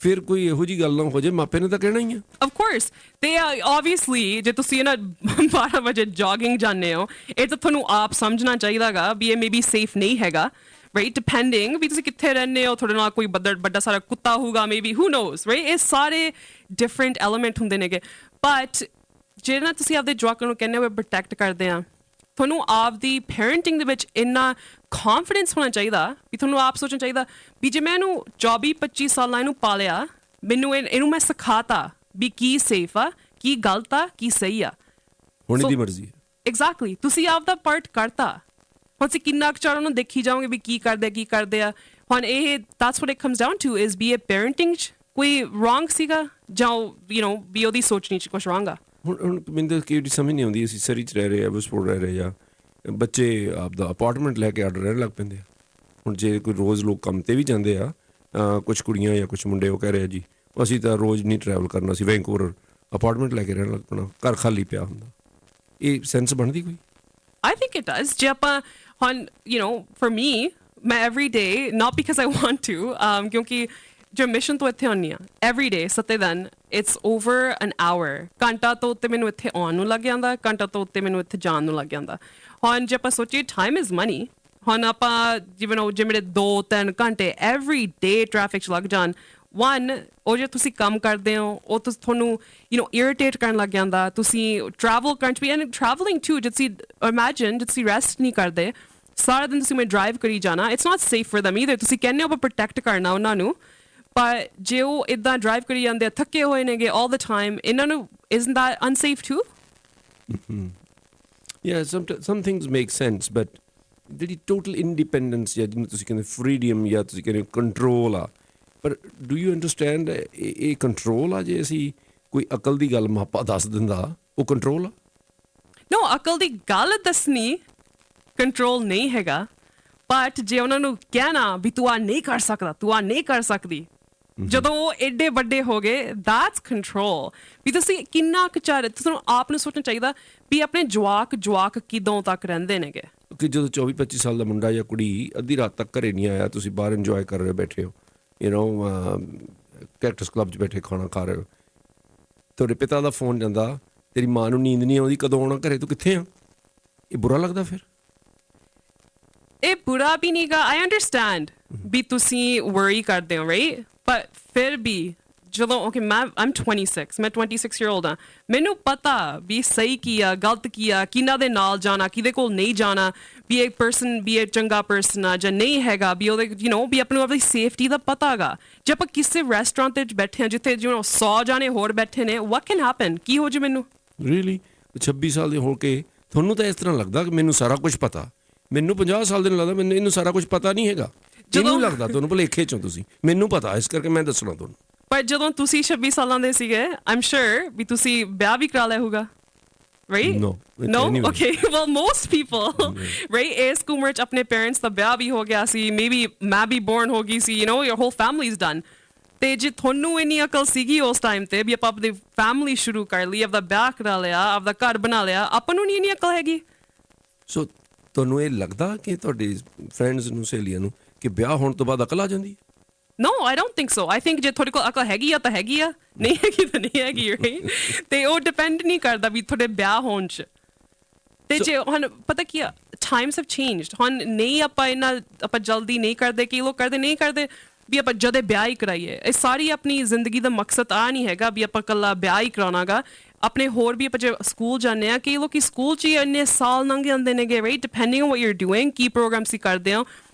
ਫਿਰ ਕੋਈ ਇਹੋ ਜਿਹੀ ਗੱਲ ਨਾ ਹੋ ਜੇ, ਮਾਪੇ ਨੇ ਤਾਂ ਕਹਿਣਾ ਹੀ ਆ। Of course, they obviously ਜੇ ਤੁਸੀਂ 12 ਵਜੇ ਜੋਗਿੰਗ ਜਾਂਦੇ ਹੋ, ਇਹ ਤਾਂ ਤੁਹਾਨੂੰ ਆਪ ਸਮਝਣਾ ਚਾਹੀਦਾਗਾ ਵੀ ਇਹ ਮੇਬੀ ਸੇਫ ਨਹੀਂ ਹੈਗਾ, right? Depending ਵੀ ਤੁਸੀਂ ਕਿੱਥੇ ਰਹਿੰਦੇ ਹੋ, ਤੁਹਾਡੇ ਨਾਲ ਕੋਈ ਵੱਡਾ ਸਾਰਾ ਕੁੱਤਾ ਹੋਊਗਾ, maybe, who knows, right? ਇਹ ਸਾਰੇ different element ਹੁੰਦੇ ਨੇਗੇ। But ਜਿਹੜਾ ਤੁਸੀਂ ਆਪਦੇ ਜਵਾਕਾਂ ਨੂੰ ਕਹਿੰਦੇ ਹੋ ਪ੍ਰੋਟੈਕਟ ਕਰਦੇ ਆ, ਤੁਹਾਨੂੰ ਆਪਦੀ ਪੈਰੈਂਟਿੰਗ ਦੇ ਵਿੱਚ ਇੰਨਾ ਕੌਨਫੀਡੈਂਸ ਹੋਣਾ ਚਾਹੀਦਾ ਵੀ ਤੁਹਾਨੂੰ ਆਪ ਸੋਚਣਾ ਚਾਹੀਦਾ ਵੀ ਜੇ ਮੈਂ ਇਹਨੂੰ 24-25 ਸਾਲਾਂ ਇਹਨੂੰ ਪਾਲਿਆ, ਮੈਨੂੰ ਇਹਨੂੰ ਮੈਂ ਸਿਖਾਤਾ ਵੀ ਕੀ ਸੇਫ ਆ, ਕੀ ਗਲਤ ਆ, ਕੀ ਸਹੀ ਆ, ਹੁਣ ਇਹਦੀ ਮਰਜ਼ੀ ਹੈ। ਐਗਜ਼ੈਕਟਲੀ, ਤੁਸੀਂ ਆਪਦਾ ਪਾਰਟ ਕਰਤਾ। ਹੁਣ ਅਸੀਂ ਕਿੰਨਾ ਕੁ ਚਾਰ ਨੂੰ ਦੇਖੀ ਜਾਓਗੇ ਵੀ ਕੀ ਕਰਦੇ ਆ। ਹੁਣ ਇਹ that's what it comes down to is ਵੀ ਇਹ ਪੈਰੈਂਟਿੰਗ 'ਚ ਕੋਈ ਰੋਂਗ ਸੀਗਾ ਜਾਂ ਵੀ ਉਹਦੀ ਸੋਚਣੀ 'ਚ ਕੁਛ ਰੋਂਗ ਆ। ਹੁਣ ਮੈਨੂੰ ਕਈ ਵਾਰੀ ਸਮਝ ਨਹੀਂ ਆਉਂਦੀ, ਅਸੀਂ ਸਰੀ 'ਚ ਰਹਿ ਰਹੇ ਆ, ਬਸਪੋਰਟ ਰਹਿ ਰਹੇ, ਜਾਂ ਬੱਚੇ ਆਪਦਾ ਅਪਾਰਟਮੈਂਟ ਲੈ ਕੇ ਆਰਡਰ ਰਹਿਣ ਲੱਗ ਪੈਂਦੇ ਆ। ਹੁਣ ਜੇ ਕੋਈ ਰੋਜ਼ ਲੋਕ ਕੰਮ 'ਤੇ ਵੀ ਜਾਂਦੇ ਆ, ਕੁਛ ਕੁੜੀਆਂ ਜਾਂ ਕੁਛ ਮੁੰਡੇ, ਉਹ ਕਹਿ ਰਹੇ ਆ ਜੀ ਅਸੀਂ ਤਾਂ ਰੋਜ਼ ਨਹੀਂ ਟਰੈਵਲ ਕਰਨਾ, ਅਸੀਂ ਵੈਂਕੂਵਰ ਅਪਾਰਟਮੈਂਟ ਲੈ ਕੇ ਰਹਿਣ ਲੱਗ ਪੈਣਾ, ਘਰ ਖਾਲੀ ਪਿਆ ਹੁੰਦਾ। ਇਹ ਸੈਂਸ ਬਣਦੀ ਕੋਈ? I think it does. ਜੇ ਆਪਾਂ ਹੁਣ for me, ਮੈਂ every day, not because I want to, ਕਿਉਂਕਿ ਜੋ ਮਿਸ਼ਨ ਤੋਂ ਇੱਥੇ ਆਉਂਦੀ ਆ every day 7 ਦਿਨ, it's over an hour. ਘੰਟਾ ਤੋਂ ਉੱਤੇ ਮੈਨੂੰ ਇੱਥੇ ਆਉਣ ਨੂੰ ਲੱਗ ਜਾਂਦਾ, ਘੰਟਾ ਤੋਂ ਉੱਤੇ ਮੈਨੂੰ ਇੱਥੇ ਜਾਣ ਨੂੰ ਲੱਗ ਜਾਂਦਾ। ਹੁਣ ਜੇ ਆਪਾਂ ਸੋਚੀਏ time is money, ਹੁਣ ਆਪਾਂ ਜਿਵੇਂ ਜੇ ਮੇਰੇ 2-3 ਘੰਟੇ every day ਟ੍ਰੈਫਿਕ 'ਚ ਲੱਗ ਜਾਣ, ਉਹ ਜੇ ਤੁਸੀਂ ਕੰਮ ਕਰਦੇ ਹੋ ਉਹ ਤੁਹਾਨੂੰ ਇਰੀਟੇਟ ਕਰਨ ਲੱਗ ਜਾਂਦਾ। ਤੁਸੀਂ ਟਰੈਵਲ ਕਰਨ 'ਚ ਵੀ, ਐਂਡ ਟਰੈਵਲਿੰਗ ਟੂ, ਜੇ ਤੁਸੀਂ ਇਮੈਜਿਨ ਜੇ ਤੁਸੀਂ ਰੈਸਟ ਨਹੀਂ ਕਰਦੇ, ਸਾਰਾ ਦਿਨ ਤੁਸੀਂ ਮੈਂ ਡਰਾਈਵ ਕਰੀ ਜਾਣਾ, it's not safe for them either. ਤੁਸੀਂ ਕਹਿੰਦੇ ਹੋ ਆਪਾਂ ਪ੍ਰੋਟੈਕਟ ਕਰਨਾ ਉਹਨਾਂ ਨੂੰ, ਪਰ ਜੇ ਉਹ ਇੱਦਾਂ ਡਰਾਈਵ ਕਰੀ ਜਾਂਦੇ ਆ, ਥੱਕੇ ਹੋਏ ਨੇਗੇ all the time, ਇਹਨਾਂ ਨੂੰ isn't that unsafe too? Yeah, some things make sense, but ਜਿਹੜੀ ਟੋਟਲ ਇੰਡੀਪੈਂਡੈਂਸ ਜਾਂ ਜਿਹਨੂੰ ਤੁਸੀਂ ਕਹਿੰਦੇ ਫਰੀडम ਜਾਂ ਤੁਸੀਂ ਕਹਿੰਦੇ ਕੰਟਰੋਲ ਆ, ਪਰ ਡੂ ਯੂ ਅੰਡਰਸਟੈਂਡ ਇਹ ਕੰਟਰੋਲ ਆ? ਜੇ ਅਸੀਂ ਕੋਈ ਅਕਲ ਦੀ ਗੱਲ ਮਾਪਾ ਦੱਸ ਦਿੰਦਾ, ਉਹ ਕੰਟਰੋਲ ਆ? No, ਅਕਲ ਦੀ ਗੱਲ ਦੱਸਣੀ ਕੰਟਰੋਲ ਨਹੀਂ ਹੈਗਾ, ਬਟ ਜੇ ਉਹਨਾਂ ਨੂੰ ਕਹਿਣਾ ਵੀ ਤੂੰ ਆ ਨਹੀਂ ਕਰ ਸਕਦਾ, ਤੂੰ ਆ ਨਹੀਂ ਕਰ ਸਕਦੀ, ਜਦੋਂ ਉਹ ਏਡੇ ਵੱਡੇ ਹੋ ਗਏ, that's control. ਵੀ ਤੁਸੀਂ ਕਿੰਨਾ ਕੁ ਚਾਰ, ਤੁਹਾਨੂੰ ਆਪ ਨੂੰ ਸੋਚਣਾ ਚਾਹੀਦਾ ਵੀ ਆਪਣੇ ਜਵਾਕ ਕਿਦੋਂ ਤੱਕ ਰਹਿੰਦੇ ਨੇਗੇ। ਕਿ ਜਦੋਂ 24-25 ਸਾਲ ਦਾ ਮੁੰਡਾ ਜਾਂ ਕੁੜੀ ਅੱਧੀ ਰਾਤ ਤੱਕ ਘਰੇ ਨਹੀਂ ਆਇਆ, ਤੁਸੀਂ ਬਾਹਰ ਇੰਜੋਏ ਕਰ ਰਹੇ ਬੈਠੇ ਹੋ, ਕੈਕਟਸ ਕਲੱਬ 'ਚ ਬੈਠੇ ਖਾਣਾ ਖਾ ਰਹੇ ਹੋ, ਤੁਹਾਡੇ ਪਿਤਾ ਦਾ ਫੋਨ ਜਾਂਦਾ, ਤੇਰੀ ਮਾਂ ਨੂੰ ਨੀਂਦ ਨਹੀਂ ਆਉਂਦੀ, ਕਦੋਂ ਆਉਣਾ ਘਰੇ, ਤੂੰ ਕਿੱਥੇ ਆ? ਇਹ ਬੁਰਾ ਲੱਗਦਾ ਫਿਰ? ਇਹ ਬੁਰਾ ਵੀ ਨਹੀਂ ਗਾ, ਆਈ ਅੰਡਰਸਟੈਂਡ ਵੀ ਤੁਸੀਂ ਵਰੀ ਕਰਦੇ ਹੋ, ਰਾਈਟ, ਪਰ ਫਿਰ ਵੀ ਜਦੋਂ ਓਕੇ I'm 26, ਮੈਂ 26-year-old ਹਾਂ, ਮੈਨੂੰ ਪਤਾ ਵੀ ਸਹੀ ਕੀ ਆ, ਗਲਤ ਕੀ ਆ, ਕਿਹਨਾਂ ਦੇ ਨਾਲ ਜਾਣਾ, ਕਿਹਦੇ ਕੋਲ ਨਹੀਂ ਜਾਣਾ, ਵੀ ਇਹ ਪਰਸਨ ਵੀ ਇਹ ਚੰਗਾ ਪਰਸਨ ਆ ਜਾਂ ਨਹੀਂ ਹੈਗਾ, ਵੀ ਉਹਦੇ ਵੀ ਆਪਾਂ ਨੂੰ ਆਪਣੀ ਸੇਫਟੀ ਦਾ ਪਤਾ ਹੈਗਾ। ਜੇ ਆਪਾਂ ਕਿਸੇ ਰੈਸਟੋਰੈਂਟ 'ਚ ਬੈਠੇ ਹਾਂ ਜਿੱਥੇ 100 ਜਾਣੇ ਹੋਰ ਬੈਠੇ ਨੇ, what can happen? ਕੀ ਹੋ ਜੇ ਮੈਨੂੰ? ਰੀਅਲੀ 26 ਸਾਲ ਦੇ ਹੋ ਕੇ ਤੁਹਾਨੂੰ ਤਾਂ ਇਸ ਤਰ੍ਹਾਂ ਲੱਗਦਾ ਕਿ ਮੈਨੂੰ ਸਾਰਾ ਕੁਝ ਪਤਾ? ਮੈਨੂੰ 50 ਸਾਲ ਦੇ ਨੂੰ ਲੱਗਦਾ ਮੈਨੂੰ ਇਹਨੂੰ ਸਾਰਾ ਕੁਝ ਪਤਾ ਨਹੀਂ ਹੈਗਾ। ਜਦੋਂ ਲੱਗਦਾ ਤੁਹਾਨੂੰ ਭੁਲੇਖੇ 'ਚੋਂ ਤੁਸੀਂ, ਮੈਨੂੰ ਪਤਾ ਇਸ ਕਰਕੇ ਮੈਂ ਦੱਸਣਾ ਤੁਹਾਨੂੰ। ਪਰ ਜਦੋਂ ਤੁਸੀਂ 26 ਸਾਲਾਂ ਦੇ ਸੀਗੇ, I'm sure ਵੀ ਤੁਸੀਂ ਵਿਆਹ ਵੀ ਕਰਾ ਲਿਆ ਹੋਊਗਾ, right? No. Anyway. Okay. Well, most people, right? ਇਸ ਉਮਰ 'ਚ ਆਪਣੇ parents ਦਾ ਵਿਆਹ ਵੀ ਹੋ ਗਿਆ ਸੀ, maybe ਮੈਂ ਵੀ born ਹੋ ਗਈ ਸੀ, your whole family's done. ਤੇ ਜੇ ਤੁਹਾਨੂੰ ਇੰਨੀ ਅਕਲ ਸੀਗੀ ਉਸ ਟਾਈਮ ਤੇ ਵੀ ਆਪਾਂ ਆਪਣੀ ਫੈਮਿਲੀ ਸ਼ੁਰੂ ਕਰ ਲਈ, ਆਪਦਾ ਵਿਆਹ ਕਰਾ ਲਿਆ, ਆਪਦਾ ਘਰ ਬਣਾ ਲਿਆ, ਆਪਾਂ ਨੂੰ ਨਹੀਂ ਇੰਨੀ ਅਕਲ ਹੈਗੀ। ਸੋ ਤੁਹਾਨੂੰ ਇਹ ਲੱਗਦਾ ਕਿ ਤੁਹਾਡੀ ਫਰੈਂਡਸ ਨੂੰ, ਸਹੇਲੀਆਂ ਨੂੰ, ਕਿ ਵਿਆਹ ਹੋਣ ਤੋਂ ਬਾਅਦ ਅਕਲ ਆ ਜਾਂਦੀ ਹੈ? No, I don't think so. I think ਜੇ ਤੁਹਾਡੇ ਕੋਲ ਅਕਲ ਹੈਗੀ ਆ ਤਾਂ ਹੈਗੀ ਆ, ਨਹੀਂ ਹੈਗੀ ਤਾਂ ਨਹੀਂ ਹੈਗੀ, right? ਤੇ ਉਹ ਡਿਪੈਂਡ ਨਹੀਂ ਕਰਦਾ ਵੀ ਤੁਹਾਡੇ ਵਿਆਹ ਹੋਣ 'ਚ। ਤੇ ਜੇ ਹੁਣ ਪਤਾ ਕੀ ਆ, times have changed. ਹੁਣ ਨਹੀਂ ਆਪਾਂ ਜਲਦੀ ਨਹੀਂ ਕਰਦੇ, ਕਈ ਲੋਕ ਕਰਦੇ ਨਹੀਂ ਕਰਦੇ ਵੀ ਆਪਾਂ ਜਦੇ ਵਿਆਹ ਹੀ ਕਰਾਈਏ। ਇਹ ਸਾਰੀ ਆਪਣੀ ਜ਼ਿੰਦਗੀ ਦਾ ਮਕਸਦ ਆ ਨਹੀਂ ਹੈਗਾ ਵੀ ਆਪਾਂ ਇਕੱਲਾ ਵਿਆਹ ਹੀ ਕਰਾਉਣਾਗਾ। ਆਪਣੇ ਹੋਰ ਵੀ ਆਪਾਂ ਜੇ ਸਕੂਲ ਜਾਂਦੇ ਹਾਂ, ਕਈ ਲੋਕੀ ਸਕੂਲ 'ਚ ਹੀ ਇੰਨੇ ਸਾਲ ਲੰਘ ਜਾਂਦੇ ਨੇਗੇ, right, depending on what you are doing, ਕੀ ਪ੍ਰੋਗਰਾਮ ਤੁਸੀਂ ਕਰਦੇ ਹੋ।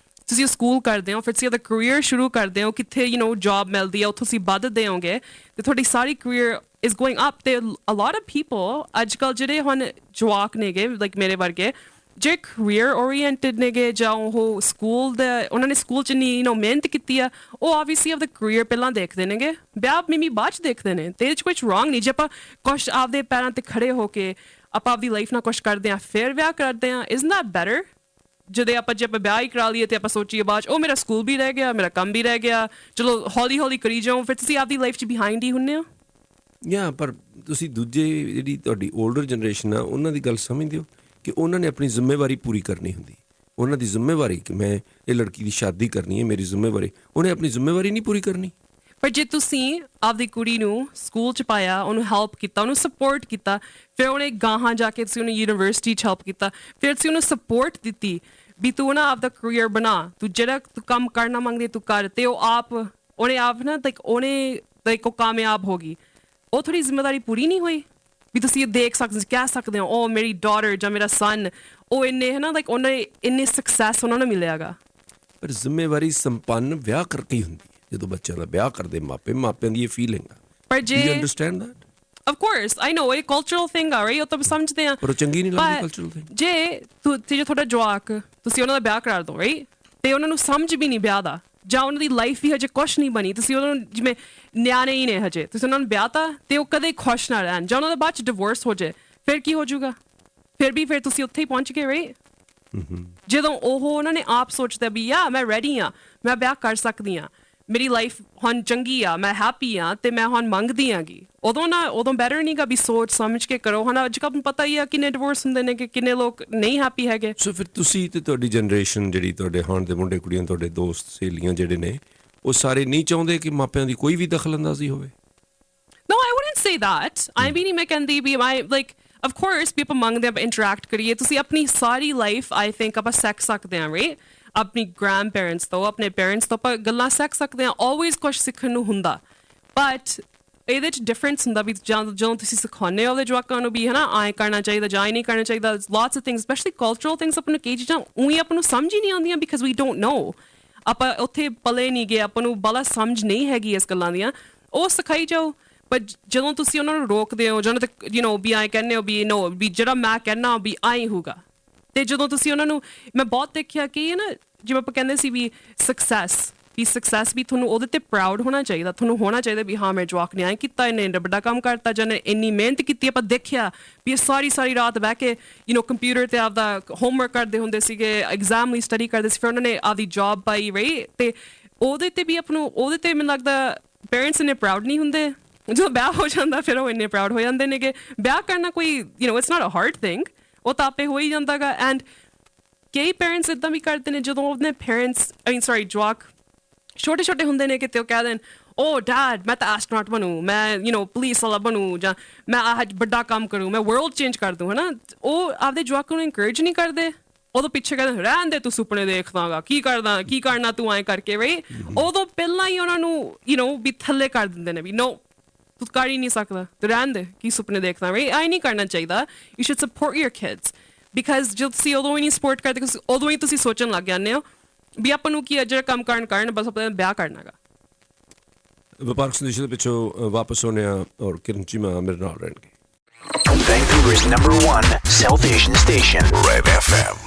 ਤੁਸੀਂ ਸਕੂਲ ਕਰਦੇ ਹੋ, ਫਿਰ ਤੁਸੀਂ ਆਪਦਾ ਕਰੀਅਰ ਸ਼ੁਰੂ ਕਰਦੇ ਹੋ, ਕਿੱਥੇ ਜੌਬ ਮਿਲਦੀ ਆ, ਉੱਥੋਂ ਤੁਸੀਂ ਵੱਧਦੇ ਹੋਗੇ ਤੇ ਤੁਹਾਡੀ ਸਾਰੀ ਕਰੀਅਰ ਇਜ਼ ਗੋਇੰਗ ਅਪ। ਤੇ ਅ ਲੋਟ ਆਫ ਪੀਪਲ ਅੱਜ ਕੱਲ੍ਹ ਜਿਹੜੇ ਹੁਣ ਜਵਾਕ ਨੇਗੇ, ਲਾਈਕ ਮੇਰੇ ਵਰਗੇ, ਜੇ ਕਰੀਅਰ ਓਰੀਐਂਟਡ ਨੇਗੇ ਜਾਂ ਉਹ ਉਹਨਾਂ ਨੇ ਸਕੂਲ 'ਚ ਨਹੀਂ ਮਿਹਨਤ ਕੀਤੀ ਆ, ਉਹ ਆਬਵੀਅਸਲੀ ਆਪਦਾ ਕਰੀਅਰ ਪਹਿਲਾਂ ਦੇਖਦੇ ਨੇਗੇ, ਵਿਆਹ ਮੇਬੀ ਬਾਅਦ 'ਚ ਦੇਖਦੇ ਨੇ। ਤੇ ਇਹਦੇ 'ਚ ਕੁਛ ਰੋਂਗ ਨਹੀਂ। ਜੇ ਆਪਾਂ ਕੁਛ ਆਪਦੇ ਪੈਰਾਂ 'ਤੇ ਖੜੇ ਹੋ ਕੇ ਆਪਾਂ ਆਪਦੀ ਲਾਈਫ ਨਾਲ ਕੁਛ ਕਰਦੇ ਹਾਂ, ਫਿਰ ਵਿਆਹ ਕਰਦੇ ਹਾਂ, ਇਜ਼ਨਟ ਦੈਟ ਬੈਟਰ? ਜੇ ਆਪਾਂ ਵਿਆਹ ਹੀ ਕਰਾ ਲਈਏ ਤੇ ਆਪਾਂ ਸੋਚੀਏ ਬਾਅਦ 'ਚ, ਉਹ ਮੇਰਾ ਸਕੂਲ ਵੀ ਰਹਿ ਗਿਆ, ਮੇਰਾ ਕੰਮ ਵੀ ਰਹਿ ਗਿਆ, ਚਲੋ ਹੌਲੀ ਹੌਲੀ ਕਰੀ ਜਾਓ, ਫਿਰ ਤੁਸੀਂ ਆਪਦੀ ਲਾਈਫ 'ਚ ਬਿਹਾਈਂਡ ਹੀ ਹੁੰਦੇ ਹੋ। ਜਾਂ ਪਰ ਤੁਸੀਂ ਦੂਜੇ ਜਿਹੜੀ ਤੁਹਾਡੀ ਓਲਡਰ ਜਨਰੇਸ਼ਨ ਆ, ਉਹਨਾਂ ਦੀ ਗੱਲ ਸਮਝਦੇ ਹੋ ਕਿ ਉਹਨਾਂ ਨੇ ਆਪਣੀ ਜ਼ਿੰਮੇਵਾਰੀ ਪੂਰੀ ਕਰਨੀ ਹੁੰਦੀ। ਉਹਨਾਂ ਦੀ ਜ਼ਿੰਮੇਵਾਰੀ ਕਿ ਮੈਂ ਇਹ ਲੜਕੀ ਦੀ ਸ਼ਾਦੀ ਕਰਨੀ ਹੈ, ਮੇਰੀ ਜ਼ਿੰਮੇਵਾਰੀ, ਉਹਨੇ ਆਪਣੀ ਜ਼ਿੰਮੇਵਾਰੀ ਨਹੀਂ ਪੂਰੀ ਕਰਨੀ। ਪਰ ਜੇ ਤੁਸੀਂ ਆਪਦੀ ਕੁੜੀ ਨੂੰ ਸਕੂਲ 'ਚ ਪਾਇਆ, ਉਹਨੂੰ ਹੈਲਪ ਕੀਤਾ, ਉਹਨੂੰ ਸਪੋਰਟ ਕੀਤਾ, ਫਿਰ ਉਹਨੇ ਗਾਹਾਂ ਜਾ ਕੇ ਤੁਸੀਂ ਉਹਨੂੰ ਯੂਨੀਵਰਸਿਟੀ 'ਚ ਹੈਲਪ ਕੀਤਾ, ਫਿਰ ਤੁਸੀਂ ਉਹਨੂੰ ਸਪੋਰਟ ਦਿੱਤੀ ਵੀ ਤੂੰ ਨਾ ਆਪਦਾ ਕਰੀਅਰ ਬਣਾ, ਤੂੰ ਜਿਹੜਾ ਤੂੰ ਕੰਮ ਕਰਨਾ ਮੰਗਦੀ ਤੂੰ ਕਰ, ਤੇ ਉਹਨੇ ਉਹ ਕਾਮਯਾਬ ਹੋ ਗਈ, ਉਹ ਥੋੜੀ ਜ਼ਿੰਮੇਵਾਰੀ ਪੂਰੀ ਨਹੀਂ ਹੋਈ? ਵੀ ਤੁਸੀਂ ਦੇਖ ਸਕਦੇ, ਕਹਿ ਸਕਦੇ ਹੋ, ਉਹ ਮੇਰੀ ਡਾਟਰ ਜਾਂ ਮੇਰਾ ਸਨ, ਉਹ ਇੰਨੇ ਉਹਨੇ ਇੰਨੇ ਸਕਸੈਸ ਉਹਨਾਂ ਨੂੰ ਮਿਲਿਆਗਾ। ਪਰ ਜ਼ਿੰਮੇਵਾਰੀ ਸੰਪੰਨ ਵਿਆਹ ਕਰਕੇ ਹੀ ਹੁੰਦੀ ਹੈ। ਜਦੋਂ ਬੱਚਿਆਂ ਦਾ ਵਿਆਹ ਕਰਦੇ ਮਾਪਿਆਂ ਦੀ ਇਹ ਫੀਲਿੰਗ ਆ। ਪਰ ਜੇ you understand that? Of course, I know, ਇਹ cultural thing ਆ, right? ਉਹ ਤਾਂ ਸਮਝਦੇ ਆ, ਪਰ ਉਹ ਚੰਗੀ ਨਹੀਂ ਲੱਗਦੀ cultural thing। ਜੇ ਤੁਹਾਡਾ ਜਵਾਕ, ਤੁਸੀਂ ਉਹਨਾਂ ਦਾ ਵਿਆਹ ਕਰਾ ਦੋ, right? ਤੇ ਉਹਨਾਂ ਨੂੰ ਸਮਝ ਵੀ ਨਹੀਂ ਵਿਆਹ ਦਾ, ਜਾਂ ਉਹਨਾਂ ਦੀ ਲਾਈਫ ਵੀ ਹਜੇ ਕੁਛ ਨਹੀਂ ਬਣੀ, ਤੁਸੀਂ ਉਹਨਾਂ ਨੂੰ ਜਿਵੇਂ ਨਿਆਣੇ ਹੀ ਨੇ ਹਜੇ, ਤੁਸੀਂ ਉਹਨਾਂ ਨੂੰ ਵਿਆਹ ਤਾ ਤੇ ਉਹ ਕਦੇ ਖੁਸ਼ ਨਾ ਰਹਿਣ, ਜਾਂ ਉਹਨਾਂ ਦਾ ਬਾਅਦ 'ਚ ਡਿਵੋਰਸ ਹੋ ਜਾਏ, ਫਿਰ ਕੀ ਹੋ ਜਾਊਗਾ? ਫਿਰ ਤੁਸੀਂ ਉੱਥੇ ਹੀ ਪਹੁੰਚ ਗਏ, right? ਜਦੋਂ ਉਹਨਾਂ ਨੇ ਆਪ ਸੋਚਦਾ ਵੀ ਮੈਂ ਰੈਡੀ ਹਾਂ, ਮੈਂ ਵਿਆਹ ਕਰ ਸਕਦੀ ਹਾਂ, ਮੇਰੀ ਲਾਈਫ ਹੁਣ ਚੰਗੀ ਆ, ਮੈਂ ਹੈਪੀ ਆ, ਤੇ ਮੈਂ ਹੁਣ ਮੰਗਦੀ ਆਂਗੀ, ਉਦੋਂ ਬੈਟਰ ਨਹੀਂ ਗਾ ਵੀ ਸੋਚ ਸਮਝ ਕੇ ਕਰੋ। ਹੁਣ ਅੱਜ ਕੱਲ੍ਹ ਪਤਾ ਹੀ ਆ ਕਿੰਨੇ ਡਿਵੋਰਸ ਹੁੰਦੇ ਨੇ, ਕਿ ਕਿੰਨੇ ਲੋਕ ਨਹੀਂ ਹੈਪੀ ਹੈਗੇ। ਸੋ ਫਿਰ ਤੁਸੀਂ ਤੇ ਤੁਹਾਡੀ ਜਨਰੇਸ਼ਨ, ਜਿਹੜੀ ਤੁਹਾਡੇ ਹਾਣ ਦੇ ਮੁੰਡੇ ਕੁੜੀਆਂ, ਤੁਹਾਡੇ ਦੋਸਤ ਸਹੇਲੀਆਂ ਜਿਹੜੇ ਨੇ, ਉਹ ਸਾਰੇ ਨਹੀਂ ਚਾਹੁੰਦੇ ਕਿ ਮਾਪਿਆਂ ਦੀ ਕੋਈ ਵੀ ਦਖਲਅੰਦਾਜ਼ੀ ਹੋਵੇ? No, I wouldn't say that. I mean, ਮੈਂ ਕਹਿੰਦੀ ਵੀ of course ਵੀ ਆਪਾਂ ਮੰਗਦੇ ਆਪਾਂ ਇੰਟਰੈਕਟ ਕਰੀਏ, ਤੁਸੀਂ ਆਪਣੀ ਸਾਰੀ ਲਾਈਫ I think ਆਪਾਂ ਸਿੱਖ ਸਕਦੇ ਹਾਂ, right? ਆਪਣੀ ਗ੍ਰੈਂਡ ਪੇਰੈਂਟਸ ਤੋਂ, ਆਪਣੇ ਪੇਰੈਂਟਸ ਤੋਂ ਆਪਾਂ ਗੱਲਾਂ ਸਿੱਖ ਸਕਦੇ ਹਾਂ, always ਕੁਛ ਸਿੱਖਣ ਨੂੰ ਹੁੰਦਾ। ਬਟ ਇਹਦੇ 'ਚ ਡਿਫਰੈਂਸ ਹੁੰਦਾ ਵੀ ਜਦੋਂ ਤੁਸੀਂ ਸਿਖਾਉਂਦੇ ਹੋ ਉਹਦੇ ਜਵਾਕਾਂ ਨੂੰ ਵੀ ਆਏਂ ਕਰਨਾ ਚਾਹੀਦਾ ਜਾਂ ਨਹੀਂ ਕਰਨਾ ਚਾਹੀਦਾ, lots of things, especially cultural things, ਆਪਾਂ ਨੂੰ ਕਈ ਚੀਜ਼ਾਂ ਉਹੀ ਆਪਾਂ ਨੂੰ ਸਮਝ ਹੀ ਨਹੀਂ ਆਉਂਦੀਆਂ because we don't know, ਆਪਾਂ ਉੱਥੇ ਪਲੇ ਨਹੀਂ ਗਏ, ਆਪਾਂ ਨੂੰ ਬਾਲਾ ਸਮਝ ਨਹੀਂ ਹੈਗੀ ਇਸ ਗੱਲਾਂ ਦੀਆਂ, ਉਹ ਸਿਖਾਈ ਜਾਓ। ਪਰ ਜਦੋਂ ਤੁਸੀਂ ਉਹਨਾਂ ਨੂੰ ਰੋਕਦੇ ਹੋ, ਜਦੋਂ ਤੱਕ ਵੀ ਆਏਂ ਕਹਿੰਦੇ ਹੋ ਵੀ ਨੋ, ਵੀ ਜਿਹੜਾ ਮੈਂ ਕਹਿਣਾ ਵੀ ਆਏਂ ਹੋਊਗਾ, ਤੇ ਜਦੋਂ ਤੁਸੀਂ ਉਹਨਾਂ ਨੂੰ, ਮੈਂ ਬਹੁਤ ਦੇਖਿਆ ਕਿ ਜਿਵੇਂ ਆਪਾਂ ਕਹਿੰਦੇ ਸੀ ਵੀ ਸਕਸੈਸ ਵੀ ਤੁਹਾਨੂੰ ਉਹਦੇ ਤੇ ਪ੍ਰਾਊਡ ਹੋਣਾ ਚਾਹੀਦਾ, ਤੁਹਾਨੂੰ ਹੋਣਾ ਚਾਹੀਦਾ ਵੀ ਹਾਂ ਮੇਰੇ ਜਵਾਕ ਨੇ ਐਂ ਕੀਤਾ, ਇਹਨੇ ਇੰਨਾ ਵੱਡਾ ਕੰਮ ਕਰਤਾ, ਜਾਂ ਇੰਨੀ ਮਿਹਨਤ ਕੀਤੀ। ਆਪਾਂ ਦੇਖਿਆ ਵੀ ਇਹ ਸਾਰੀ ਰਾਤ ਬਹਿ ਕੇ ਕੰਪਿਊਟਰ ਤੇ ਆਪਦਾ ਹੋਮਵਰਕ ਕਰਦੇ ਹੁੰਦੇ ਸੀਗੇ, ਐਗਜ਼ਾਮ ਲਈ ਸਟੱਡੀ ਕਰਦੇ ਸੀ, ਫਿਰ ਉਹਨਾਂ ਨੇ ਆਪਦੀ ਜੌਬ ਪਾਈ, ਰਾਈਟ? ਤੇ ਉਹਦੇ ਤੇ ਵੀ ਉਹਦੇ ਤੇ ਮੈਨੂੰ ਲੱਗਦਾ ਪੇਰੈਂਟਸ ਇੰਨੇ ਪ੍ਰਾਊਡ ਨਹੀਂ ਹੁੰਦੇ। ਜਦੋਂ ਵਿਆਹ ਹੋ ਜਾਂਦਾ ਫਿਰ ਉਹ ਇੰਨੇ ਪ੍ਰਾਊਡ ਹੋ ਜਾਂਦੇ ਨੇ ਕਿ ਵਿਆਹ ਕਰਨਾ ਕੋਈ it's not a hard thing, ਉਹ ਤਾਂ ਆਪੇ ਹੋ ਹੀ ਜਾਂਦਾ ਗਾ। ਐਂਡ ਕਈ ਪੇਰੈਂਟਸ ਇਦਾਂ ਵੀ ਕਰਦੇ ਨੇ ਜਦੋਂ ਆਪਣੇ ਪੇਰੈਂਟਸ ਜਵਾਕ ਛੋਟੇ ਛੋਟੇ ਹੁੰਦੇ ਨੇ ਕਿਤੇ ਉਹ ਕਹਿ ਦੇਣ ਓ ਡੈਡ ਮੈਂ ਤਾਂ ਐਸਟਰੋਨੌਟ ਬਣੂ ਮੈਂ ਪੁਲਿਸ ਵਾਲਾ ਬਣੂ ਜਾਂ ਮੈਂ ਆਹ ਵੱਡਾ ਕੰਮ ਕਰੂੰ ਮੈਂ ਵਰਲਡ ਚੇਂਜ ਕਰ ਦੂੰ ਹਨਾ ਉਹ ਆਪਦੇ ਜਵਾਕਾਂ ਨੂੰ ਇਨਕਰੇਜ ਨਹੀਂ ਕਰਦੇ ਉਦੋਂ ਪਿੱਛੇ ਕਹਿੰਦੇ ਰਹਿਣ ਦੇ ਤੂੰ ਸੁਪਨੇ ਦੇਖਦਾਗਾ ਕੀ ਕਰਨਾ ਤੂੰ ਐਂ ਕਰਕੇ ਰਾਈਟ ਉਦੋਂ ਪਹਿਲਾਂ ਹੀ ਉਹਨਾਂ ਨੂੰ ਵੀ ਥੱਲੇ ਕਰ ਦਿੰਦੇ ਨੇ ਵੀ ਨੋ ਤੂੰ ਕਰ ਹੀ ਨਹੀਂ ਸਕਦਾ ਤੂੰ ਰਹਿਣ ਦੇ ਕੀ ਸੁਪਨੇ ਦੇਖਦਾ ਰਾਈਟ ਐਂ ਨਹੀਂ ਕਰਨਾ ਚਾਹੀਦਾ you should support your kids because ਜਦੋਂ ਤੁਸੀਂ ਉਦੋਂ ਹੀ ਨਹੀਂ ਸਪੋਰਟ ਕਰਦੇ ਉਦੋਂ ਹੀ ਤੁਸੀਂ ਸੋਚਣ ਲੱਗ ਜਾਂਦੇ ਹੋ ਵੀ ਆਪਾਂ ਨੂੰ ਕੀ ਜਿਹੜਾ ਕੰਮ ਕਰਨ ਬਸ ਆਪਣੇ ਵਿਆਹ ਕਰਨਾਗਾ ਵਪਾਰਕ ਸੰਦੇਸ਼ ਦੇ ਪਿੱਛੋਂ ਵਾਪਸ ਆਉਂਦੇ ਹਾਂ ਔਰ ਕਿਰਨ ਚੀਮਾ ਮੇਰੇ ਨਾਲ ਰਹਿਣਗੇ Vancouver's #1 South Asian station, Rev FM.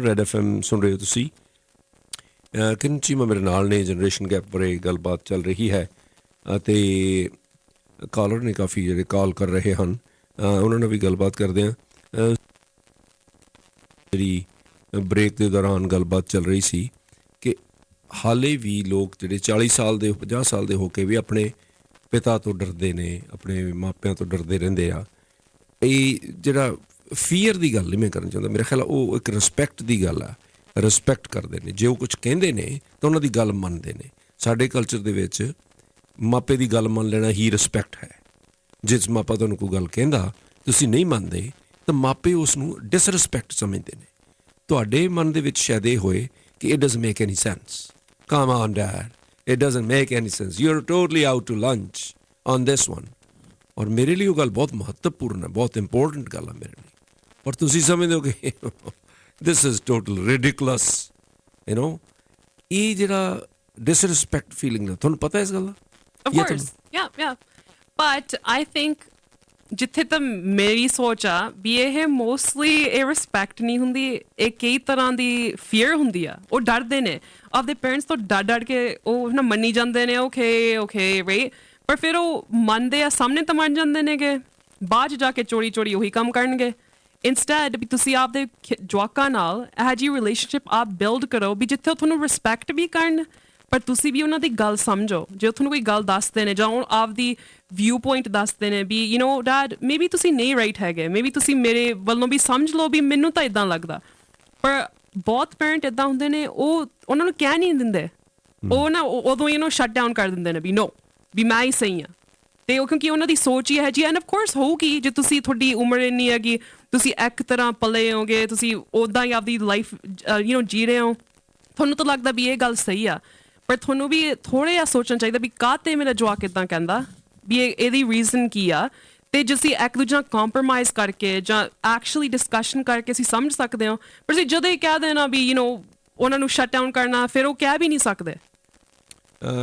Red FM ਸੁਣ ਰਹੇ ਹੋ ਤੁਸੀਂ ਕਿਰਨ ਚੀਮਾ ਮੇਰੇ ਨਾਲ ਨੇ ਜਨਰੇਸ਼ਨ ਗੈਪ ਬਾਰੇ ਗੱਲਬਾਤ ਚੱਲ ਰਹੀ ਹੈ ਅਤੇ ਕਾਲਰ ਨੇ ਕਾਫੀ ਜਿਹੜੇ ਕਾਲ ਕਰ ਰਹੇ ਹਨ ਉਹਨਾਂ ਨਾਲ ਵੀ ਗੱਲਬਾਤ ਕਰਦੇ ਹਾਂ ਜਿਹੜੀ ਬ੍ਰੇਕ ਦੇ ਦੌਰਾਨ ਗੱਲਬਾਤ ਚੱਲ ਰਹੀ ਸੀ ਕਿ ਹਾਲੇ ਵੀ ਲੋਕ ਜਿਹੜੇ 40 ਸਾਲ ਦੇ 50 ਸਾਲ ਦੇ ਹੋ ਕੇ ਵੀ ਆਪਣੇ ਪਿਤਾ ਤੋਂ ਡਰਦੇ ਨੇ ਆਪਣੇ ਮਾਪਿਆਂ ਤੋਂ ਡਰਦੇ ਰਹਿੰਦੇ ਆ ਇਹ ਜਿਹੜਾ ਫੀਅਰ ਦੀ ਗੱਲ ਨਹੀਂ ਮੈਂ ਕਰਨਾ ਚਾਹੁੰਦਾ ਮੇਰਾ ਖਿਆਲ ਉਹ ਇੱਕ ਰਿਸਪੈਕਟ ਦੀ ਗੱਲ ਆ ਰਿਸਪੈਕਟ ਕਰਦੇ ਨੇ ਜੇ ਉਹ ਕੁਝ ਕਹਿੰਦੇ ਨੇ ਤਾਂ ਉਹਨਾਂ ਦੀ ਗੱਲ ਮੰਨਦੇ ਨੇ ਸਾਡੇ ਕਲਚਰ ਦੇ ਵਿੱਚ ਮਾਪੇ ਦੀ ਗੱਲ ਮੰਨ ਲੈਣਾ ਹੀ ਰਿਸਪੈਕਟ ਹੈ ਜਿਸ ਮਾਪਾ ਤੁਹਾਨੂੰ ਕੋਈ ਗੱਲ ਕਹਿੰਦਾ ਤੁਸੀਂ ਨਹੀਂ ਮੰਨਦੇ ਤਾਂ ਮਾਪੇ ਉਸ ਨੂੰ ਡਿਸਰਿਸਪੈਕਟ ਸਮਝਦੇ ਨੇ ਤੁਹਾਡੇ ਮਨ ਦੇ ਵਿੱਚ ਸ਼ਾਇਦ ਇਹ ਹੋਏ ਕਿ it doesn't make any sense come on dad it doesn't make any sense you are totally out to lunch on this one ਔਰ ਮੇਰੇ ਲਈ ਉਹ ਗੱਲ ਬਹੁਤ ਮਹੱਤਵਪੂਰਨ ਹੈ ਬਹੁਤ ਇੰਪੋਰਟੈਂਟ ਗੱਲ ਹੈ ਮੇਰੇ ਲਈ ਔਰ ਤੁਸੀਂ ਸਮਝਦੇ ਹੋ ਕਿ ਦਿਸ ਇਜ਼ ਟੋਟਲ ਰਿਡਿਕੂਲਸ ਇਹ ਜਿਹੜਾ ਡਿਸਰਿਸਪੈਕਟ ਫੀਲਿੰਗ ਨਾ ਤੁਹਾਨੂੰ ਪਤਾ ਇਸ ਗੱਲ ਦਾ Of course, yeah. But I think ਜਿੱਥੇ ਤਾਂ ਮੇਰੀ ਸੋਚ ਆ ਵੀ ਇਹ ਮੋਸਟਲੀ ਇਹ ਰਿਸਪੈਕਟ ਨਹੀਂ ਹੁੰਦੀ ਇਹ ਕਈ ਤਰ੍ਹਾਂ ਦੀ ਫੀਅਰ ਹੁੰਦੀ ਆ ਉਹ ਡਰਦੇ ਨੇ ਆਪਦੇ ਪੇਰੈਂਟਸ ਤੋਂ ਡਰ ਕੇ ਉਹ ਨਾ ਮੰਨੀ ਜਾਂਦੇ ਨੇ ਓਕੇ ਰਾਈਟ ਪਰ ਫਿਰ ਉਹ ਮੰਨਦੇ ਆ ਸਾਹਮਣੇ ਤਾਂ ਮੰਨ ਜਾਂਦੇ ਨੇਗੇ ਬਾਅਦ 'ਚ ਜਾ ਕੇ ਚੋਰੀ ਉਹੀ ਕੰਮ ਕਰਨਗੇ ਇੰਸਟੈਡ ਵੀ ਤੁਸੀਂ ਆਪਦੇ ਜਵਾਕਾਂ ਨਾਲ ਇਹੋ ਜਿਹੀ ਰਿਲੇਸ਼ਨਸ਼ਿਪ ਆਪ ਬਿਲਡ ਕਰੋ ਵੀ ਜਿੱਥੇ ਉਹ ਤੁਹਾਨੂੰ ਰਿਸਪੈਕਟ ਵੀ ਕਰਨ ਪਰ ਤੁਸੀਂ ਵੀ ਉਹਨਾਂ ਦੀ ਗੱਲ ਸਮਝੋ ਜੇ ਉਹ ਤੁਹਾਨੂੰ ਕੋਈ ਗੱਲ ਦੱਸਦੇ ਨੇ ਜਾਂ ਉਹ ਆਪਦੀ ਵਿਊ ਪੁਆਇੰਟ ਦੱਸਦੇ ਨੇ ਵੀ ਡੈਡ ਮੇਬੀ ਤੁਸੀਂ ਨਹੀਂ ਰਾਈਟ ਹੈਗੇ ਮੇਬੀ ਤੁਸੀਂ ਮੇਰੇ ਵੱਲੋਂ ਵੀ ਸਮਝ ਲਓ ਵੀ ਮੈਨੂੰ ਤਾਂ ਇਦਾਂ ਲੱਗਦਾ ਪਰ ਬਹੁਤ ਪੇਰੈਂਟ ਇਦਾਂ ਹੁੰਦੇ ਨੇ ਉਹ ਉਹਨਾਂ ਨੂੰ ਕਹਿ ਨਹੀਂ ਦਿੰਦੇ ਉਹ ਨਾ ਉਦੋਂ ਸ਼ਟ ਡਾਊਨ ਕਰ ਦਿੰਦੇ ਨੇ ਵੀ ਨੋ ਵੀ ਮੈਂ ਹੀ ਸਹੀ ਹਾਂ ਤੇ ਉਹ ਕਿਉਂਕਿ ਉਹਨਾਂ ਦੀ ਸੋਚ ਹੀ ਹੈ ਜੀ ਐਂਡ ਆਫ ਕੋਰਸ ਹੋਊਗੀ ਜੇ ਤੁਸੀਂ ਤੁਹਾਡੀ ਉਮਰ ਇੰਨੀ ਹੈਗੀ ਤੁਸੀਂ ਇੱਕ ਤਰ੍ਹਾਂ ਪਲੇ ਹੋਗੇ ਤੁਸੀਂ ਉੱਦਾਂ ਹੀ ਆਪਦੀ ਲਾਈਫ ਜੀ ਰਹੇ ਹੋ ਤੁਹਾਨੂੰ ਤਾਂ ਲੱਗਦਾ ਵੀ ਇਹ ਗੱਲ ਸਹੀ ਆ ਪਰ ਤੁਹਾਨੂੰ ਵੀ ਥੋੜ੍ਹਾ ਜਿਹਾ ਸੋਚਣਾ ਚਾਹੀਦਾ ਵੀ ਕਾਹਤੇ ਮੇਰਾ ਜਵਾਕ ਇੱਦਾਂ ਕਹਿੰਦਾ ਵੀ ਇਹਦੀ ਰੀਜ਼ਨ ਕੀ ਆ ਤੇ ਜੇ ਅਸੀਂ ਇੱਕ ਦੂਜੇ ਨਾਲ ਕੰਪਰੋਮਾਈਜ਼ ਕਰਕੇ ਜਾਂ ਐਕਚੁਅਲੀ ਡਿਸਕਸ਼ਨ ਕਰਕੇ ਅਸੀਂ ਸਮਝ ਸਕਦੇ ਹਾਂ ਪਰ ਅਸੀਂ ਜਦੋਂ ਹੀ ਕਹਿ ਦੇਣਾ ਵੀ ਉਹਨਾਂ ਨੂੰ ਸ਼ਟ ਡਾਊਨ ਕਰਨਾ ਫਿਰ ਉਹ ਕਹਿ ਵੀ ਨਹੀਂ ਸਕਦੇ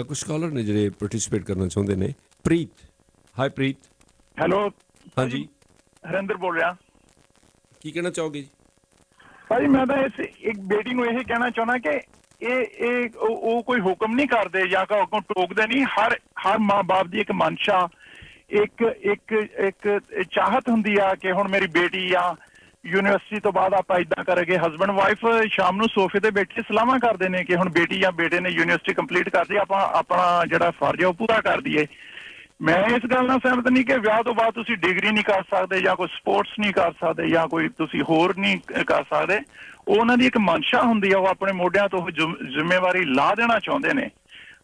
ਕੁਝ ਕਾਲਰ ਨੇ ਜਿਹੜੇ ਪਾਰਟਿਸਿਪੇਟ ਕਰਨਾ ਚਾਹੁੰਦੇ ਨੇ ਪ੍ਰੀਤ ਹਾਈ ਪ੍ਰੀਤ ਹੈਲੋ ਹਾਂਜੀ ਹਰਿੰਦਰ ਬੋਲ ਰਿਹਾ ਕੀ ਕਹਿਣਾ ਚਾਹੋਗੇ ਜੀ ਭਾਜੀ ਮੈਂ ਤਾਂ ਇੱਕ ਬੇਟੀ ਨੂੰ ਇਹ ਕਹਿਣਾ ਚਾਹੁੰਦਾ ਕਿ ਇਹ ਉਹ ਕੋਈ ਹੁਕਮ ਨਹੀਂ ਕਰਦੇ ਜਾਂ ਕੋਈ ਟੋਕਦੇ ਨਹੀਂ ਹਰ ਮਾਂ-ਬਾਪ ਦੀ ਇੱਕ ਮਨਸ਼ਾ ਇੱਕ ਚਾਹਤ ਹੁੰਦੀ ਆ ਕਿ ਹੁਣ ਮੇਰੀ ਬੇਟੀ ਆ ਯੂਨੀਵਰਸਿਟੀ ਤੋਂ ਬਾਅਦ ਆਪਾਂ ਇਦਾਂ ਕਰਾਂਗੇ ਹਸਬੈਂਡ ਵਾਈਫ ਸ਼ਾਮ ਨੂੰ ਸੋਫੇ ਤੇ ਬੈਠੇ ਸਲਾਹਾਂ ਕਰਦੇ ਨੇ ਕਿ ਹੁਣ ਬੇਟੀ ਜਾਂ ਬੇਟੇ ਨੇ ਯੂਨੀਵਰਸਿਟੀ ਕੰਪਲੀਟ ਕਰਦੀ ਆਪਾਂ ਆਪਣਾ ਜਿਹੜਾ ਫਰਜ਼ ਆ ਉਹ ਪੂਰਾ ਕਰ ਦਈਏ ਮੈਂ ਇਸ ਗੱਲ ਨਾਲ ਸਹਿਮਤ ਨਹੀਂ ਕਿ ਵਿਆਹ ਤੋਂ ਬਾਅਦ ਤੁਸੀਂ ਡਿਗਰੀ ਨਹੀਂ ਕਰ ਸਕਦੇ ਜਾਂ ਕੋਈ ਸਪੋਰਟਸ ਨਹੀਂ ਕਰ ਸਕਦੇ ਜਾਂ ਕੋਈ ਤੁਸੀਂ ਹੋਰ ਨਹੀਂ ਕਰ ਸਕਦੇ ਉਹ ਉਹਨਾਂ ਦੀ ਇੱਕ ਮਨਸ਼ਾ ਹੁੰਦੀ ਆ ਉਹ ਆਪਣੇ ਮੋਢਿਆਂ ਤੋਂ ਜ਼ਿੰਮੇਵਾਰੀ ਲਾ ਦੇਣਾ ਚਾਹੁੰਦੇ ਨੇ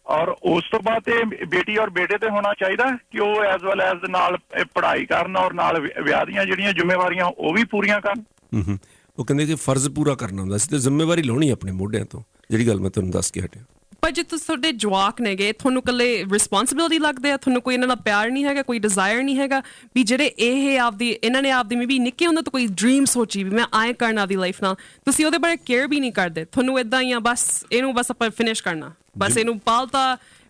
ਔਰ ਉਸ ਤੋਂ ਬਾਅਦ ਇਹ ਬੇਟੀ ਔਰ ਬੇਟੇ ਤੇ ਹੋਣਾ ਚਾਹੀਦਾ ਕਿ ਉਹ ਐਜ਼ ਵੈਲ ਐਜ਼ ਨਾਲ ਪੜ੍ਹਾਈ ਕਰਨ ਔਰ ਨਾਲ ਵਿਆਹ ਦੀਆਂ ਜਿਹੜੀਆਂ ਜ਼ਿੰਮੇਵਾਰੀਆਂ ਉਹ ਵੀ ਪੂਰੀਆਂ ਕਰਨ ਉਹ ਕਹਿੰਦੇ ਕਿ ਫਰਜ਼ ਪੂਰਾ ਕਰਨਾ ਹੁੰਦਾ ਸੀ ਤੇ ਜ਼ਿੰਮੇਵਾਰੀ ਲਾਉਣੀ ਆਪਣੇ ਮੋਢਿਆਂ ਤੋਂ ਜਿਹੜੀ ਗੱਲ ਮੈਂ ਤੁਹਾਨੂੰ ਦੱਸ ਕੇ ਹਟਿਆ ਪਰ ਜੇ ਤੁਸੀਂ ਤੁਹਾਡੇ ਜਵਾਕ ਨੇਗੇ ਤੁਹਾਨੂੰ ਇਕੱਲੇ ਰਿਸਪੌਂਸਿਬਿਲਿਟੀ ਲੱਗਦੇ ਆ ਤੁਹਾਨੂੰ ਕੋਈ ਇਹਨਾਂ ਨਾਲ ਪਿਆਰ ਨਹੀਂ ਹੈਗਾ ਕੋਈ ਡਿਜ਼ਾਇਰ ਨਹੀਂ ਹੈਗਾ ਵੀ ਜਿਹੜੇ ਇਹਨਾਂ ਨੇ ਆਪਦੀ ਮੇਬੀ ਨਿੱਕੇ ਹੁੰਦੇ ਤੋਂ ਕੋਈ ਡ੍ਰੀਮ ਸੋਚੀ ਵੀ ਮੈਂ ਆਏ ਕਰਨਾ ਆਪਦੀ ਲਾਈਫ ਨਾਲ ਤੁਸੀਂ ਉਹਦੇ ਬਾਰੇ ਕੇਅਰ ਵੀ ਨਹੀਂ ਕਰਦੇ ਤੁਹਾਨੂੰ ਇਦਾਂ ਹੀ ਆ ਬਸ ਇਹਨੂੰ ਬਸ ਆਪਾਂ ਫਿਨਿਸ਼ ਕਰਨਾ ਬਸ ਇਹਨੂੰ ਪਾਲਤਾ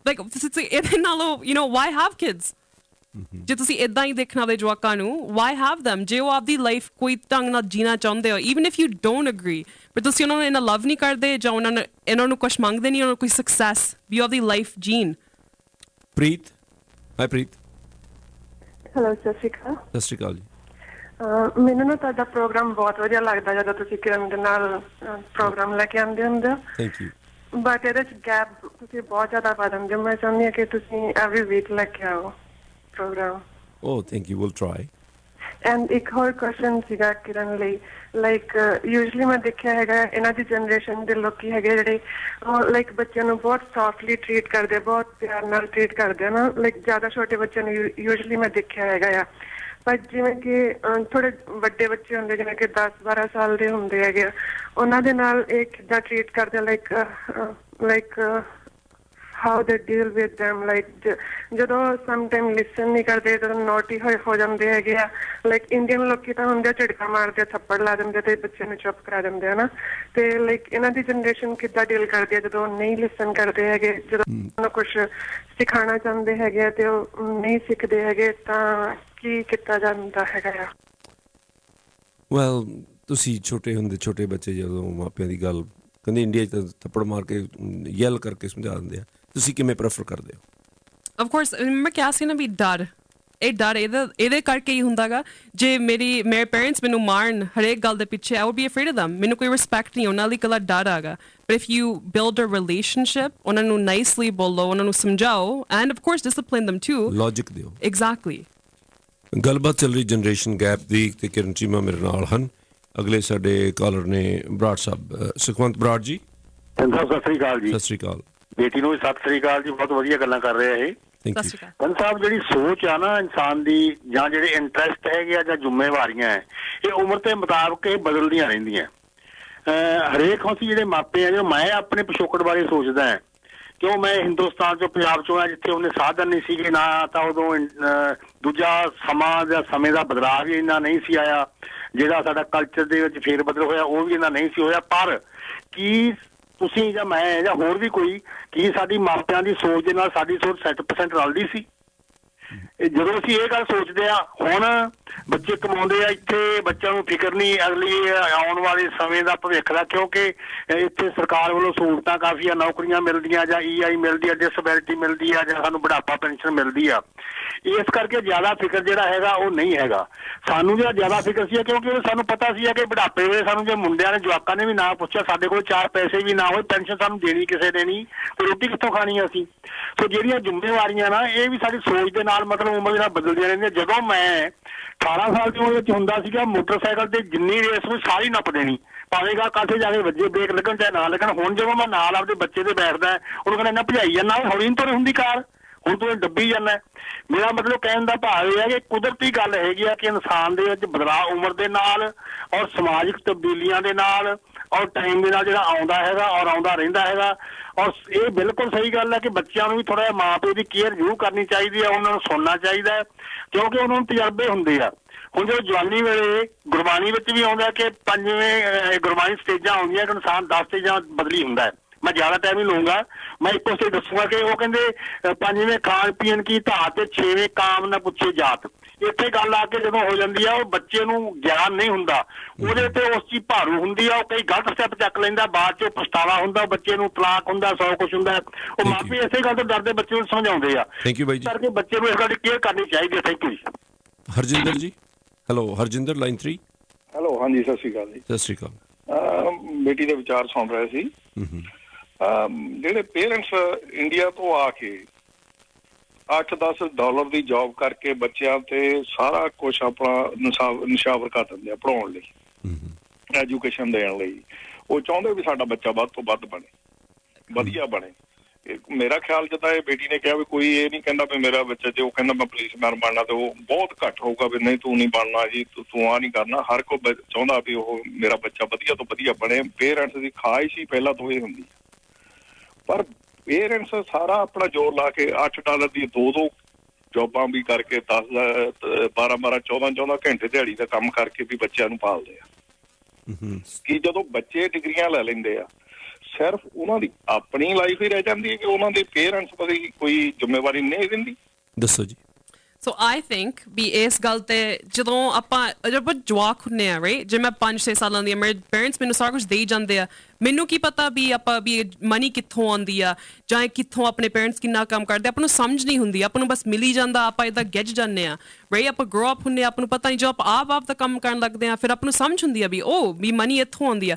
ਲਾਈਕ ਇਹਦੇ ਨਾਲੋਂ ਵਾਈ ਹੈਵ ਕਿਡਸ ਜੇ ਤੁਸੀਂ ਇਦਾਂ ਹੀ ਦੇਖਣਾ ਆਪਦੇ ਜਵਾਕਾਂ ਨੂੰ ਵਾਈ ਹੈਵ ਦੈਮ ਜੇ ਉਹ ਆਪਦੀ ਲਾਈਫ ਕੋਈ ਢੰਗ ਨਾਲ ਜੀਣਾ ਚਾਹੁੰਦੇ ਹੋ even if you don't agree ਪਰ ਤੁਸੀਂ ਉਹਨਾਂ ਨੂੰ ਇਹਨਾਂ ਲਵ ਨਹੀਂ ਕਰਦੇ ਜਾਂ ਇਹਨਾਂ ਨੂੰ ਕੁਛ ਮੰਗਦੇ ਨਹੀਂ ਉਹਨਾਂ ਨੂੰ ਕੋਈ ਸਕਸੈਸ ਵੀ ਆਪਦੀ ਲਾਈਫ ਜੀਣ ਪ੍ਰੀਤ ਹਾਈ ਪ੍ਰੀਤ ਹੈਲੋ ਸਤਿ ਸ਼੍ਰੀ ਅਕਾਲ ਸਤਿ ਸ਼੍ਰੀ ਅਕਾਲ ਜੀ ਮੈਨੂੰ ਨਾ ਤੁਹਾਡਾ ਪ੍ਰੋਗਰਾਮ ਬਹੁਤ ਵਧੀਆ ਲੱਗਦਾ ਜਦੋਂ ਤੁਸੀਂ ਕਿਰਨ ਦੇ ਨਾਲ ਪ੍ਰੋਗਰਾਮ ਲੈ ਕੇ ਆਉਂਦੇ ਹੁੰਦੇ ਹੋ ਥੈਂਕ ਯੂ ਬਟ ਇਹਦੇ 'ਚ ਗੈਪ ਤੁਸੀਂ ਬਹੁਤ ਜ਼ਿਆਦਾ ਪਾ ਦਿੰਦੇ ਹੋ ਮੈਂ ਚਾਹੁੰਦੀ ਹਾਂ ਕਿ ਤੁਸੀਂ ਐਵਰੀ ਵੀਕ ਲੈ ਕੇ ਆਓ programme oh thank you will try and ਇੱਕ ਹੋਰ ਕੁਐਸਚਨ ਸੀਗਾ ਕਿਰਨ ਲਈ ਲਾਈਕ ਯੂਜੂਅਲੀ ਮੈਂ ਦੇਖਿਆ ਹੈਗਾ ਇਹਨਾਂ ਦੀ ਜਨਰੇਸ਼ਨ ਦੇ ਲੋਕੀ ਹੈਗੇ ਜਿਹੜੇ ਉਹ ਲਾਈਕ ਬੱਚਿਆਂ ਨੂੰ ਬਹੁਤ ਸੌਫਟਲੀ ਟਰੀਟ ਕਰਦੇ ਬਹੁਤ ਪਿਆਰ ਨਾਲ ਟਰੀਟ ਕਰਦੇ ਆ ਨਾ ਲਾਈਕ ਜ਼ਿਆਦਾ ਛੋਟੇ ਬੱਚਿਆਂ ਨੂੰ ਯੂਜੂਅਲੀ ਮੈਂ ਦੇਖਿਆ ਹੈਗਾ ਆ ਪਰ ਜਿਵੇਂ ਕਿ ਥੋੜੇ ਵੱਡੇ ਬੱਚੇ ਹੁੰਦੇ ਜਿਵੇਂ ਕਿ 10-12 ਸਾਲ ਦੇ ਹੁੰਦੇ ਹੈਗੇ ਉਹਨਾਂ ਦੇ ਨਾਲ ਇਹ ਕਿੱਦਾਂ ਟਰੀਟ ਕਰਦੇ like how they deal with them like ਜਦੋਂ ਸਮ ਟਾਈਮ ਲਿਸਨ ਨਹੀਂ ਕਰਦੇ ਜਦੋਂ ਨੋਟੀ ਹੋ ਜਾਂਦੇ ਹੈਗੇ ਆ ਲਾਈਕ ਇੰਡੀਅਨ ਲੋਕੀ ਤਾਂ ਹੁੰਦੇ ਝਟਕਾ ਮਾਰਦੇ ਥੱਪੜ ਲਾ ਦਿੰਦੇ ਤੇ ਬੱਚੇ ਨੂੰ ਚੁੱਪ ਕਰਾ ਦਿੰਦੇ ਆ ਨਾ ਤੇ ਲਾਈਕ ਇਹਨਾਂ ਦੀ ਜਨਰੇਸ਼ਨ ਕਿੱਦਾਂ ਡੀਲ ਕਰਦੀ ਹੈ ਜਦੋਂ ਨਹੀਂ ਲਿਸਨ ਕਰਦੇ ਹੈਗੇ ਜਦੋਂ ਉਹਨਾਂ ਕੁਝ ਸਿਖਾਉਣਾ ਚਾਹੁੰਦੇ ਹੈਗੇ ਤੇ ਉਹ ਨਹੀਂ ਸਿੱਖਦੇ ਹੈਗੇ ਤਾਂ ਕੀ ਕੀਤਾ ਜਾਂਦਾ ਹੈਗਾ ਆ ਵੈਲ ਤੁਸੀਂ ਛੋਟੇ ਹੁੰਦੇ ਛੋਟੇ ਬੱਚੇ ਜਦੋਂ ਮਾਪਿਆਂ ਦੀ ਗੱਲ ਕਹਿੰਦੇ ਇੰਡੀਆ 'ਚ ਤਾਂ ਥੱਪੜ ਮਾਰ ਕੇ ਯੈਲ ਕਰਕੇ ਸਮਝਾ ਦਿੰਦੇ ਆ ਤੁਸੀਂ ਕਿਵੇਂ ਪ੍ਰੈਫਰ ਕਰਦੇ ਹੋ ਆਫ ਕੋਰਸ ਮੈਂ ਕਿਹਾ ਸੀ ਨਾ ਵੀ ਡਰ ਇਹ ਡਰ ਇਹਦੇ ਕਰਕੇ ਹੀ ਹੁੰਦਾਗਾ ਜੇ ਮੇਰੇ ਪੇਰੈਂਟਸ ਮੈਨੂੰ ਮਾਰਨ ਹਰੇਕ ਗੱਲ ਦੇ ਪਿੱਛੇ ਆਈ wood B afraid of them ਮੈਨੂੰ ਕੋਈ ਰਿਸਪੈਕਟ ਨਹੀਂ ਉਹਨਾਂ ਲਈ ਇਕੱਲਾ ਡਰ ਆਗਾ but if you build a relationship ਉਹਨਾਂ ਨੂੰ ਨਾਈਸਲੀ ਬੋਲੋ ਉਹਨਾਂ ਨੂੰ ਸਮਝਾਓ and of course discipline them too logic ਦਿਓ ਐਗਜ਼ੈਕਟਲੀ ਗੱਲਬਾਤ ਚੱਲ ਰਹੀ ਜਨਰੇਸ਼ਨ ਗੈਪ ਦੀ ਤੇ ਕਿਰਨ ਚੀਮਾ ਮੇਰੇ ਨਾਲ ਹਨ ਅਗਲੇ ਸਾਡੇ ਕਾਲਰ ਨੇ ਬਰਾੜ ਸਾਹਿਬ ਸੁਖਵੰਤ ਬਰਾੜ ਜੀ ਸਤਿ ਸ੍ਰੀ ਅਕਾਲ ਜੀ ਸਤਿ ਸ੍ਰੀ ਅਕਾਲ ਬੇਟੀ ਨੂੰ ਵੀ ਸਤਿ ਸ੍ਰੀ ਅਕਾਲ ਜੀ ਬਹੁਤ ਵਧੀਆ ਗੱਲਾਂ ਕਰ ਰਹੇ ਆ ਇਹ ਥੈਂਕ ਸਤਿ ਯੂ ਸ਼੍ਰੀ ਅਕਾਲ ਪੰਨ ਸਾਹਿਬ ਜਿਹੜੀ ਸੋਚ ਆ ਨਾ ਇਨਸਾਨ ਦੀ ਜਾਂ ਜਿਹੜੇ ਇੰਟਰਸਟ ਹੈਗੇ ਆ ਜਾਂ ਜ਼ਿੰਮੇਵਾਰੀਆਂ ਹੈ ਇਹ ਉਮਰ ਦੇ ਮੁਤਾਬਕ ਇਹ ਬਦਲਦੀਆਂ ਰਹਿੰਦੀਆਂ ਹਰੇਕ ਅਸੀਂ ਜਿਹੜੇ ਮਾਪੇ ਆ ਜਦੋਂ ਮੈਂ ਆਪਣੇ ਪਿਛੋਕੜ ਬਾਰੇ ਸੋਚਦਾ ਹਾਂ ਕਿਉਂ ਮੈਂ ਹਿੰਦੁਸਤਾਨ ਚੋਂ ਪੰਜਾਬ ਚੋਂ ਆ ਜਿੱਥੇ ਉਹਨੇ ਸਾਧਨ ਨਹੀਂ ਸੀਗੇ ਨਾ ਤਾਂ ਉਦੋਂ ਦੂਜਾ ਸਮਾਂ ਜਾਂ ਸਮੇਂ ਦਾ ਬਦਲਾਅ ਵੀ ਇੰਨਾ ਨਹੀਂ ਸੀ ਆਇਆ ਜਿਹੜਾ ਸਾਡਾ ਕਲਚਰ ਦੇ ਵਿੱਚ ਫੇਰ ਬਦਲ ਹੋਇਆ ਉਹ ਵੀ ਇੰਨਾ ਨਹੀਂ ਸੀ ਹੋਇਆ ਪਰ ਕੀ ਤੁਸੀਂ ਜਾਂ ਮੈਂ ਜਾਂ ਹੋਰ ਵੀ ਕੋਈ ਕੀ ਸਾਡੀ ਮਾਪਿਆਂ ਦੀ ਸੋਚ ਦੇ ਨਾਲ ਸਾਡੀ ਸੋਚ 60% ਰਲਦੀ ਸੀ ਜਦੋਂ ਅਸੀਂ ਇਹ ਗੱਲ ਸੋਚਦੇ ਆ ਹੁਣ ਬੱਚੇ ਕਮਾਉਂਦੇ ਆ ਇੱਥੇ ਬੱਚਿਆਂ ਨੂੰ ਫਿਕਰ ਨਹੀਂ ਅਗਲੀ ਆਉਣ ਵਾਲੇ ਸਮੇਂ ਦਾ ਭਵਿੱਖ ਦਾ ਕਿਉਂਕਿ ਇੱਥੇ ਸਰਕਾਰ ਵੱਲੋਂ ਸਹੂਲਤਾਂ ਕਾਫੀ ਆ ਨੌਕਰੀਆਂ ਮਿਲਦੀਆਂ ਜਾਂ EI ਮਿਲਦੀ ਆ ਡਿਸਐਬਿਲਿਟੀ ਮਿਲਦੀ ਆ ਜਾਂ ਸਾਨੂੰ ਬੁਢਾਪਾ ਪੈਨਸ਼ਨ ਮਿਲਦੀ ਆ ਇਸ ਕਰਕੇ ਜ਼ਿਆਦਾ ਫਿਕਰ ਜਿਹੜਾ ਹੈਗਾ ਉਹ ਨਹੀਂ ਹੈਗਾ ਸਾਨੂੰ ਜਿਹੜਾ ਜ਼ਿਆਦਾ ਫਿਕਰ ਸੀ ਕਿਉਂਕਿ ਸਾਨੂੰ ਪਤਾ ਸੀ ਕਿ ਬੁਢਾਪੇ ਵੇਲੇ ਸਾਨੂੰ ਜੇ ਮੁੰਡਿਆਂ ਨੇ ਜਵਾਕਾਂ ਨੇ ਵੀ ਨਾ ਪੁੱਛਿਆ ਸਾਡੇ ਕੋਲ 4 ਪੈਸੇ ਵੀ ਨਾ ਹੋਏ ਪੈਨਸ਼ਨ ਸਾਨੂੰ ਦੇਣੀ ਕਿਸੇ ਨੇ ਨਹੀਂ ਤੇ ਰੋਟੀ ਕਿੱਥੋਂ ਖਾਣੀ ਅਸੀਂ ਸੋ ਜਿਹੜੀਆਂ ਜ਼ਿੰਮੇਵਾਰੀਆਂ ਨਾ ਇਹ ਵੀ ਸਾਡੀ ਸੋਚ ਦੇ ਨਾਲ ਮਤਲਬ ਉਮਰ ਦੇ ਨਾਲ ਬਦਲਦੀਆਂ ਰਹਿੰਦੀਆਂ ਜਦੋਂ ਮੈਂ 18 ਸਾਲ ਦੀ ਉਮਰ ਵਿੱਚ ਹੁੰਦਾ ਸੀਗਾ ਮੋਟਰਸਾਈਕਲ ਤੇ ਜਿੰਨੀ ਰੇਸ ਨੂੰ ਸਾਰੀ ਨੱਪ ਦੇਣੀ ਪਾਵੇਗਾ ਕਾਸੇ ਜਾ ਕੇ ਵੱਜੇ ਬ੍ਰੇਕ ਲੱਗਣ ਚਾਹੇ ਨਾ ਲੱਗਣ ਹੁਣ ਜਦੋਂ ਮੈਂ ਨਾਲ ਆਪਦੇ ਬੱਚੇ ਦੇ ਬੈਠਦਾ ਉਹਨੂੰ ਕਹਿੰਦਾ ਇੰਨਾ ਭਜਾਈ ਜਾਂਦਾ ਹੌਲੀ ਨਹੀਂ ਤੁਰ ਹੁੰਦੀ ਕਾਰ ਹੁਣ ਤੂੰ ਡੱਬੀ ਜਾਂਦਾ ਮੇਰਾ ਮਤਲਬ ਕਹਿਣ ਦਾ ਭਾਵ ਇਹ ਹੈ ਕਿ ਕੁਦਰਤੀ ਗੱਲ ਹੈਗੀ ਆ ਕਿ ਇਨਸਾਨ ਦੇ ਵਿੱਚ ਬਦਲਾਅ ਉਮਰ ਦੇ ਨਾਲ ਔਰ ਸਮਾਜਿਕ ਤਬਦੀਲੀਆਂ ਦੇ ਨਾਲ ਔਰ ਟਾਈਮ ਦੇ ਨਾਲ ਜਿਹੜਾ ਆਉਂਦਾ ਹੈਗਾ ਔਰ ਆਉਂਦਾ ਰਹਿੰਦਾ ਹੈਗਾ ਔਰ ਇਹ ਬਿਲਕੁਲ ਸਹੀ ਗੱਲ ਹੈ ਕਿ ਬੱਚਿਆਂ ਨੂੰ ਵੀ ਥੋੜਾ ਜਿਹਾ ਮਾਂ ਪਿਓ ਦੀ ਕੇਅਰ ਜ਼ਰੂਰ ਕਰਨੀ ਚਾਹੀਦੀ ਹੈ ਉਹਨਾਂ ਨੂੰ ਸੁਣਨਾ ਚਾਹੀਦਾ ਹੈ ਕਿਉਂਕਿ ਉਹਨਾਂ ਨੂੰ ਤਜਰਬੇ ਹੁੰਦੇ ਆ ਹੁਣ ਜਦੋਂ ਜਵਾਨੀ ਵੇਲੇ ਗੁਰਬਾਣੀ ਵਿੱਚ ਵੀ ਆਉਂਦਾ ਕਿ 5ਵੇਂ ਗੁਰਬਾਣੀ ਸਟੇਜਾਂ ਆਉਂਦੀਆਂ ਕਿ ਇਨਸਾਨ 10 ਸਟੇਜਾਂ ਬਦਲੀ ਹੁੰਦਾ ਹੈ ਮੈਂ ਜ਼ਿਆਦਾ ਟਾਈਮ ਹੀ ਲਊਂਗਾ ਮੈਂ ਇੱਕੋ ਸਟੇਜ ਦੱਸੂਗਾ ਕਿ ਉਹ ਕਹਿੰਦੇ 5ਵੇਂ ਖਾਣ ਪੀਣ ਕੀ ਧਾਤ ਤੇ 6ਵੇਂ ਕਾਮ ਨਾ ਪੁੱਛੇ ਜਾਤ ਇੱਥੇ ਗੱਲ ਆ ਕੇ ਜਦੋਂ ਹੋ ਜਾਂਦੀ ਆ ਉਹ ਬੱਚੇ ਨੂੰ ਗਿਆਨ ਨਹੀਂ ਹੁੰਦਾ ਉਹਦੇ ਤੇ ਉਸ ਚੀਜ਼ ਭਾਰੂ ਹੁੰਦੀ ਆ ਉਹ ਕਈ ਗਲਤ ਸਟੈਪ ਚੱਕ ਲੈਂਦਾ ਬਾਅਦ ਚ ਪਛਤਾਵਾ ਹੁੰਦਾ ਬੱਚੇ ਨੂੰ ਤਲਾਕ ਹੁੰਦਾ 100 ਕੁਛ ਹੁੰਦਾ ਉਹ ਮਾਪੇ ਇਸੇ ਗੱਲ ਤੋਂ ਡਰਦੇ ਬੱਚੇ ਨੂੰ ਸਮਝਾਉਂਦੇ ਆ ਥੈਂਕ ਯੂ ਬਾਈ ਜੀ ਕਰਕੇ ਬੱਚੇ ਨੂੰ ਇਸ ਗੱਲ ਦੀ ਕੇਅਰ ਕਰਨੀ ਚਾਹੀਦੀ ਹੈ ਥੈਂਕ ਯੂ ਜੀ ਹਰਜਿੰਦਰ ਜੀ ਹੈਲੋ ਹਰਜਿੰਦਰ ਲਾਈਨ 3 ਹੈਲੋ ਹਾਂਜੀ ਸਤਿ ਸ਼੍ਰੀ ਅਕਾਲ ਜੀ ਸਤਿ ਸ਼੍ਰੀ ਅਕਾਲ ਬੇਟੀ ਦੇ ਵਿਚਾਰ ਸੁਣ ਰਹੇ ਸੀ ਜਿਹੜੇ ਪੇਰੈਂਟਸ ਇੰਡੀਆ ਤੋਂ ਆ ਕੇ $8-10 ਦੀ ਜੌਬ ਕਰਕੇ ਬੱਚਿਆਂ ਤੇ ਸਾਰਾ ਕੁਝ ਆਪਣਾ ਨਿਸ਼ਾਵਰ ਕਰ ਦਿੰਦੇ ਆ ਪੜ੍ਹਾਉਣ ਲਈ ਐਜੂਕੇਸ਼ਨ ਦੇਣ ਲਈ ਉਹ ਚਾਹੁੰਦੇ ਵੀ ਸਾਡਾ ਬੱਚਾ ਵੱਧ ਤੋਂ ਵੱਧ ਬਣੇ ਵਧੀਆ ਬਣੇ ਮੇਰਾ ਖਿਆਲ ਜਿੱਦਾਂ ਇਹ ਬੇਟੀ ਨੇ ਕਿਹਾ ਵੀ ਕੋਈ ਇਹ ਨਹੀਂ ਕਹਿੰਦਾ ਵੀ ਮੇਰਾ ਬੱਚਾ ਜੇ ਉਹ ਕਹਿੰਦਾ ਮੈਂ ਪੁਲਿਸਮੈਨ ਬਣਨਾ ਤੇ ਉਹ ਬਹੁਤ ਘੱਟ ਹੋਊਗਾ ਵੀ ਨਹੀਂ ਤੂੰ ਨਹੀਂ ਬਣਨਾ ਜੀ ਤੂੰ ਆ ਨਹੀਂ ਕਰਨਾ ਹਰ ਕੋਈ ਚਾਹੁੰਦਾ ਵੀ ਉਹ ਮੇਰਾ ਬੱਚਾ ਵਧੀਆ ਤੋਂ ਵਧੀਆ ਬਣੇ ਪੇਰੈਂਟਸ ਦੀ ਖਾਹਿਸ਼ ਹੀ ਪਹਿਲਾਂ ਤੋਂ ਇਹ ਹੁੰਦੀ ਪਰ ਪੇਰੈਂਟਸ ਸਾਰਾ ਆਪਣਾ ਜ਼ੋਰ ਲਾ ਕੇ $8 ਦੀ 2 ਜੌਬਾਂ ਵੀ ਕਰਕੇ 12 14 ਘੰਟੇ ਦਿਹਾੜੀ ਦਾ ਕੰਮ ਕਰਕੇ ਵੀ ਬੱਚਿਆਂ ਨੂੰ ਪਾਲਦੇ ਆ ਕਿ ਜਦੋਂ ਬੱਚੇ ਡਿਗਰੀਆਂ ਲੈ ਲੈਂਦੇ ਆ ਸਿਰਫ ਉਹਨਾਂ ਦੀ ਆਪਣੀ ਲਾਈਫ ਹੀ ਰਹਿ ਜਾਂਦੀ ਹੈ ਕਿ ਉਹਨਾਂ ਦੇ ਪੇਰੈਂਟਸ ਕਦੇ ਕੋਈ ਜ਼ਿੰਮੇਵਾਰੀ ਨਹੀਂ ਦਿੰਦੀ ਦੱਸੋ ਜੀ So I think ਵੀ ਇਸ ਗੱਲ ਤੇ ਜਦੋਂ ਆਪਾਂ ਜਵਾਕ ਹੁੰਨੇ ਆ ਰਾਈਟ ਜੇ ਮੈਂ 5-6 ਸਾਲਾਂ ਦੀ ਆ ਮੇਰੇ ਪੇਰੈਂਟਸ ਮੈਨੂੰ ਸਾਰਾ ਕੁਝ ਦੇਈ ਜਾਂਦੇ ਆ ਮੈਨੂੰ ਕੀ ਪਤਾ ਵੀ ਆਪਾਂ ਵੀ ਮਨੀ ਕਿੱਥੋਂ ਆਉਂਦੀ ਆ ਜਾਂ ਕਿੱਥੋਂ ਆਪਣੇ ਪੇਰੈਂਟਸ ਕਿੰਨਾ ਕੰਮ ਕਰਦੇ ਆਪਾਂ ਨੂੰ ਸਮਝ ਨਹੀਂ ਹੁੰਦੀ ਆਪਾਂ ਨੂੰ ਬਸ ਮਿਲੀ ਜਾਂਦਾ ਆਪਾਂ ਇਦਾਂ ਗਿੱਝ ਜਾਂਦੇ ਆ ਰਾਈਟ ਆਪਾਂ ਗਰੋ ਅਪ ਹੁੰਨੇ ਆਪਾਂ ਨੂੰ ਪਤਾ ਨਹੀਂ ਜੋ ਆਪਾਂ ਆਪ ਦਾ ਕੰਮ ਕਰਨ ਲੱਗਦੇ ਆ ਫਿਰ ਆਪਾਂ ਨੂੰ ਸਮਝ ਹੁੰਦੀ ਆ ਵੀ ਵੀ ਮਨੀ ਇੱਥੋਂ ਆਉਂਦੀ ਆ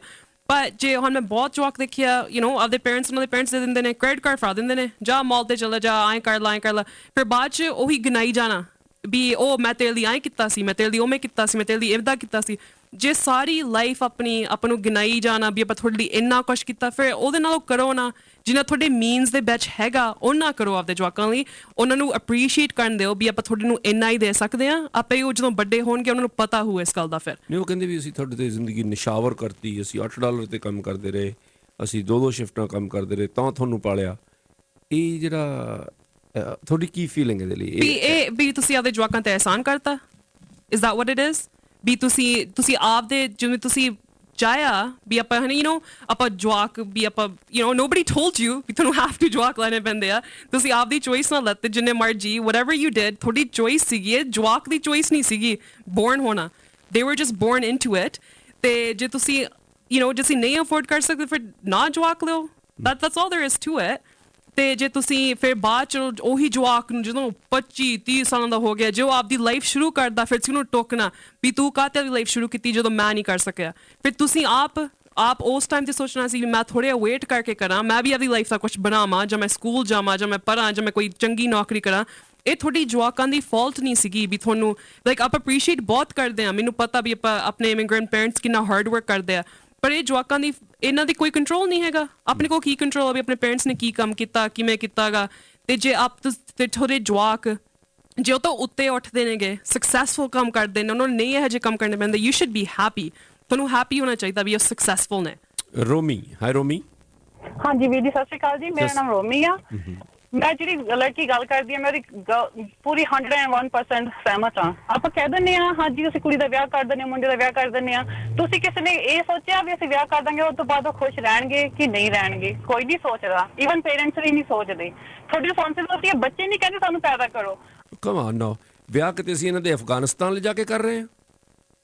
ਪਰ ਜੇ ਹੁਣ ਮੈਂ ਬਹੁਤ ਜਵਾਕ ਦੇਖਿਆ ਆਪਦੇ ਪੇਰੈਂਟਸ ਉਹਨਾਂ ਦੇ ਪੇਰੈਂਟਸ ਦੇ ਦਿੰਦੇ ਨੇ ਕ੍ਰੈਡਿਟ ਕਾਰਡ ਫੜਾ ਦਿੰਦੇ ਨੇ ਜਾ ਮਾਲ ਤੇ ਚਲਾ ਜਾ ਐਂ ਕਰ ਲਾ ਫਿਰ ਬਾਅਦ 'ਚ ਉਹੀ ਗਿਣਾਈ ਜਾਣਾ ਵੀ ਮੈਂ ਤੇਰੇ ਲਈ ਐਂ ਕੀਤਾ ਸੀ ਮੈਂ ਤੇਰੇ ਲਈ ਉਵੇਂ ਕੀਤਾ ਸੀ ਮੈਂ ਤੇਰੇ ਲਈ ਇੱਦਾਂ ਕੀਤਾ ਸੀ ਜੇ ਸਾਰੀ ਲਾਈਫ ਆਪਾਂ ਨੂੰ ਗਿਣਾਈ ਜਾਣਾ ਵੀ ਆਪਾਂ ਤੁਹਾਡੇ ਲਈ ਇੰਨਾ ਕੁਛ ਕੀਤਾ ਫਿਰ ਉਹਦੇ ਨਾਲੋਂ ਕਰੋ ਨਾ ਜਿੰਨਾ ਤੁਹਾਡੇ ਮੀਨਸ ਦੇ ਵਿੱਚ ਹੈਗਾ ਉਹਨਾਂ ਕਰੋ ਆਪਦੇ ਜਵਾਕਾਂ ਲਈ ਉਹਨਾਂ ਨੂੰ ਅਪਰੀਸ਼ੀਏਟ ਕਰਨ ਦਿਓ ਵੀ ਆਪਾਂ ਤੁਹਾਡੇ ਨੂੰ ਇੰਨਾ ਹੀ ਦੇ ਸਕਦੇ ਹਾਂ ਆਪੇ ਉਹ ਜਦੋਂ ਵੱਡੇ ਹੋਣਗੇ ਉਹਨਾਂ ਨੂੰ ਪਤਾ ਹੋਊ ਇਸ ਗੱਲ ਦਾ ਫਿਰ ਨਹੀਂ ਉਹ ਕਹਿੰਦੇ ਵੀ ਅਸੀਂ ਤੁਹਾਡੇ ਤੇ ਜ਼ਿੰਦਗੀ ਨਿਸ਼ਾਵਰ ਕਰਤੀ ਅਸੀਂ $8 ਤੇ ਕੰਮ ਕਰਦੇ ਰਹੇ ਅਸੀਂ 2 ਸ਼ਿਫਟਾਂ ਕੰਮ ਕਰਦੇ ਰਹੇ ਤਾਂ ਤੁਹਾਨੂੰ ਪਾਲਿਆ ਇਹ ਜਿਹੜਾ ਤੁਹਾਡੀ ਕੀ ਫੀਲਿੰਗ ਇਹਦੇ ਲਈ ਵੀ ਤੁਸੀਂ ਆਪਦੇ ਜਵਾਕਾਂ ਤੇ ਅਹਿਸਾਨ ਕਰਤਾ is that what it is ਵੀ ਤੁਸੀਂ ਆਪਦੇ ਜਿਵੇਂ ਤੁਸੀਂ ਚਾਹਿਆ ਵੀ ਆਪਾਂ ਆਪਾਂ ਜਵਾਕ ਵੀ ਆਪਾਂ nobody told you ਵੀ ਤੁਹਾਨੂੰ have to ਜਵਾਕ ਲੈਣੇ ਪੈਂਦੇ ਆ ਤੁਸੀਂ ਆਪਦੀ ਚੋਇਸ ਨਾਲ ਲੈਤੇ ਜਿੰਨੇ ਮਰਜੀ whatever you did ਤੁਹਾਡੀ ਚੋਇਸ ਸੀਗੀ ਇਹ ਜਵਾਕ ਦੀ ਚੋਇਸ ਨਹੀਂ ਸੀਗੀ born ਹੋਣਾ they were just born into it ਤੇ ਜੇ ਤੁਸੀਂ ਜੇ ਤੁਸੀਂ ਨਹੀਂ ਅਫੋਰਡ ਕਰ ਸਕਦੇ ਫਿਰ ਨਾ ਜਵਾਕ ਲਿਓ that's all there is to it ਤੇ ਜੇ ਤੁਸੀਂ ਫਿਰ ਬਾਅਦ ਚ ਉਹੀ ਜਵਾਕ ਨੂੰ ਜਦੋਂ 25-30 ਸਾਲਾਂ ਦਾ ਹੋ ਗਿਆ ਜੇ ਉਹ ਆਪਦੀ ਲਾਈਫ ਸ਼ੁਰੂ ਕਰਦਾ ਫਿਰ ਤੁਸੀਂ ਉਹਨੂੰ ਟੋਕਣਾ ਵੀ ਤੂੰ ਕਾਹਤੇ ਆਪਦੀ ਲਾਈਫ ਸ਼ੁਰੂ ਕੀਤੀ ਜਦੋਂ ਮੈਂ ਨਹੀਂ ਕਰ ਸਕਿਆ ਫਿਰ ਤੁਸੀਂ ਆਪ ਉਸ ਟਾਈਮ ਤੇ ਸੋਚਣਾ ਸੀ ਵੀ ਮੈਂ ਥੋੜ੍ਹਾ ਵੇਟ ਕਰਕੇ ਕਰਾਂ ਮੈਂ ਵੀ ਆਪਦੀ ਲਾਈਫ ਦਾ ਕੁਛ ਬਣਾਵਾਂ ਜਾਂ ਮੈਂ ਸਕੂਲ ਜਾਵਾਂ ਜਾਂ ਮੈਂ ਪੜ੍ਹਾਂ ਜਾਂ ਮੈਂ ਕੋਈ ਚੰਗੀ ਨੌਕਰੀ ਕਰਾਂ ਇਹ ਤੁਹਾਡੀ ਜਵਾਕਾਂ ਦੀ ਫਾਲਟ ਨਹੀਂ ਸੀਗੀ ਵੀ ਤੁਹਾਨੂੰ ਆਪਾਂ ਅਪਰੀਸ਼ੀਏਟ ਬਹੁਤ ਕਰਦੇ ਹਾਂ ਮੈਨੂੰ ਪਤਾ ਵੀ ਆਪਾਂ ਆਪਣੇ ਇਮੀਗ੍ਰੈਂਟ ਪੇਰੈਂਟਸ ਕਿੰਨਾ ਹਾਰਡ ਵਰਕ ਕਰਦੇ ਆ ਪਰ ਇਹ ਜਵਾਕਾਂ ਦੀ ਇਹਨਾਂ ਦੀ ਕੋਈ ਕੰਟਰੋਲ ਨਹੀਂ ਹੈਗਾ ਆਪਣੇ ਕੋਲ ਕੀ ਕੰਟਰੋਲ ਆ ਵੀ ਆਪਣੇ ਪੇਰੈਂਟਸ ਨੇ ਕੀ ਕੰਮ ਕੀਤਾ ਕਿਵੇਂ ਕੀਤਾਗਾ ਤੇ ਜੇ ਤੁਹਾਡੇ ਜਵਾਕ ਜੇ ਉਹ ਤੋਂ ਉੱਤੇ ਉੱਠਦੇ ਨੇਗੇ ਸਕਸੈਸਫੁਲ ਕੰਮ ਕਰਦੇ ਨੇ ਉਹਨਾਂ ਨੂੰ ਨਹੀਂ ਇਹੋ ਜਿਹੇ ਕੰਮ ਕਰਨੇ ਪੈਂਦੇ ਯੂ ਸ਼ੁੱਡ ਬੀ ਹੈਪੀ ਤੁਹਾਨੂੰ ਹੈਪੀ ਹੋਣਾ ਚਾਹੀਦਾ ਵੀ ਉਹ ਸਕਸੈਸਫੁਲ ਨੇ ਰੋਮੀ ਹਾਈ ਰੋਮੀ ਹਾਂਜੀ ਵੀਰ ਜੀ ਸਤਿ ਸ਼੍ਰੀ ਅਕਾਲ ਜੀ ਮੇਰਾ ਨਾਮ ਰੋਮੀ ਆ ਮੈਂ ਜਿਹੜੀ ਲੜਕੀ ਗੱਲ ਕਰਦੀ ਆ ਮੈਂ ਉਹਦੀ ਪੂਰੀ 101% ਸਹਿਮਤ ਹਾਂ ਆਪਾਂ ਕਹਿ ਦਿੰਦੇ ਆ ਹਾਂਜੀ ਅਸੀਂ ਕੁੜੀ ਦਾ ਵਿਆਹ ਕਰ ਦਿੰਦੇ ਆ ਮੁੰਡੇ ਦਾ ਵਿਆਹ ਕਰ ਦਿੰਦੇ ਆ ਤੁਸੀਂ ਕਿਸੇ ਨੇ ਇਹ ਸੋਚਿਆ ਵੀ ਅਸੀਂ ਵਿਆਹ ਕਰ ਦਾਂਗੇ ਉਸ ਤੋਂ ਬਾਅਦ ਉਹ ਖੁਸ਼ ਰਹਿਣਗੇ ਕਿ ਨਹੀਂ ਰਹਿਣਗੇ ਕੋਈ ਨਹੀਂ ਸੋਚਦਾ ਈਵਨ ਪੇਰੈਂਟਸ ਵੀ ਨਹੀਂ ਸੋਚਦੇ ਤੁਹਾਡੀ ਰਿਸਪੌਂਸਿਬਿਲਿਟੀ ਹੈ ਬੱਚੇ ਨਹੀਂ ਕਹਿੰਦੇ ਸਾਨੂੰ ਪੈਦਾ ਕਰੋ ਕਮ ਆਨ ਨਾਓ ਵਿਆਹ ਕਿਤੇ ਅਸੀਂ ਇਹਨਾਂ ਦੇ ਅਫਗਾਨਿਸਤਾਨ ਲਿਜਾ ਕੇ ਕਰ ਰਹੇ ਹਾਂ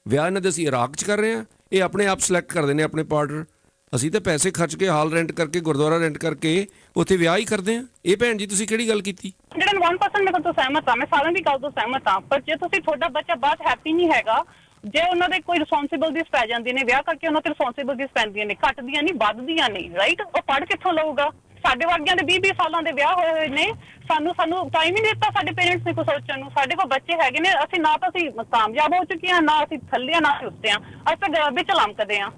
ਵਿਆਹ ਇਹਨਾਂ ਦੇ ਅਸੀਂ ਇਰਾਕ 'ਚ ਕਰ ਰਹੇ ਹਾਂ ਇਹ ਆਪਣੇ ਆਪ ਸਿਲੈਕਟ ਕਰਦੇ ਨੇ ਆਪਣੇ ਪਾਰਟਨਰ ਅਸੀਂ ਤਾਂ ਪੈਸੇ ਖਰਚ ਕੇ ਹਾਲ ਰੈਂਟ ਕਰਕੇ ਗੁਰਦੁਆਰਾ ਰੈਂਟ ਕਰਕੇ ਉੱਥੇ ਵਿਆਹ ਹੀ ਕਰਦੇ ਹਾਂ ਇਹ ਭੈਣ ਜੀ ਤੁਸੀਂ ਕਿਹੜੀ ਗੱਲ ਕੀਤੀ 101% ਮੈਂ ਤੋਂ ਸਹਿਮਤ ਹਾਂ ਮੈਂ ਸਾਰਿਆਂ ਦੀ ਗੱਲ ਤੋਂ ਸਹਿਮਤ ਹਾਂ ਪਰ ਜੇ ਤੁਸੀਂ ਤੁਹਾਡਾ ਬੱਚਾ ਬਾਅਦ ਹੈਪੀ ਨਹੀਂ ਹੈਗਾ ਜੇ ਉਹਨਾਂ ਦੇ ਕੋਈ ਰਿਸਪੌਂਸਿਬਿਲਿਟੀਜ਼ ਪੈ ਜਾਂਦੀਆਂ ਨੇ ਵਿਆਹ ਕਰਕੇ ਉਹਨਾਂ ਤੇ ਰਿਸਪੌਂਸਿਬਿਲਿਟੀਜ਼ ਪੈਂਦੀਆਂ ਨੇ ਘਟਦੀਆਂ ਨਹੀਂ ਵੱਧਦੀਆਂ ਨਹੀਂ ਰਾਈਟ ਉਹ ਪੜ੍ਹ ਕਿੱਥੋਂ ਲਊਗਾ ਸਾਡੇ ਵਰਗਿਆਂ ਦੇ 20-20 ਸਾਲਾਂ ਦੇ ਵਿਆਹ ਹੋਏ ਨੇ ਸਾਨੂੰ ਟਾਈਮ ਹੀ ਨਹੀਂ ਦਿੱਤਾ ਸਾਡੇ ਪੇਰੈਂਟਸ ਨੇ ਕੁਝ ਸੋਚਣ ਨੂੰ ਸਾਡੇ ਕੋਲ ਬੱਚੇ ਹੈਗੇ ਨੇ ਅਸੀਂ ਨਾ ਤਾਂ ਅਸੀਂ ਕਾਮਯਾਬ ਹੋ ਚੁੱਕੇ ਹਾਂ ਨਾ ਅਸੀਂ ਥੱਲੇ ਨਾ ਅਸੀਂ ਉੱਤੇ ਹਾਂ ਅਸੀਂ ਤਾਂ ਵਿੱਚ ਲਮਕਦੇ ਹਾਂ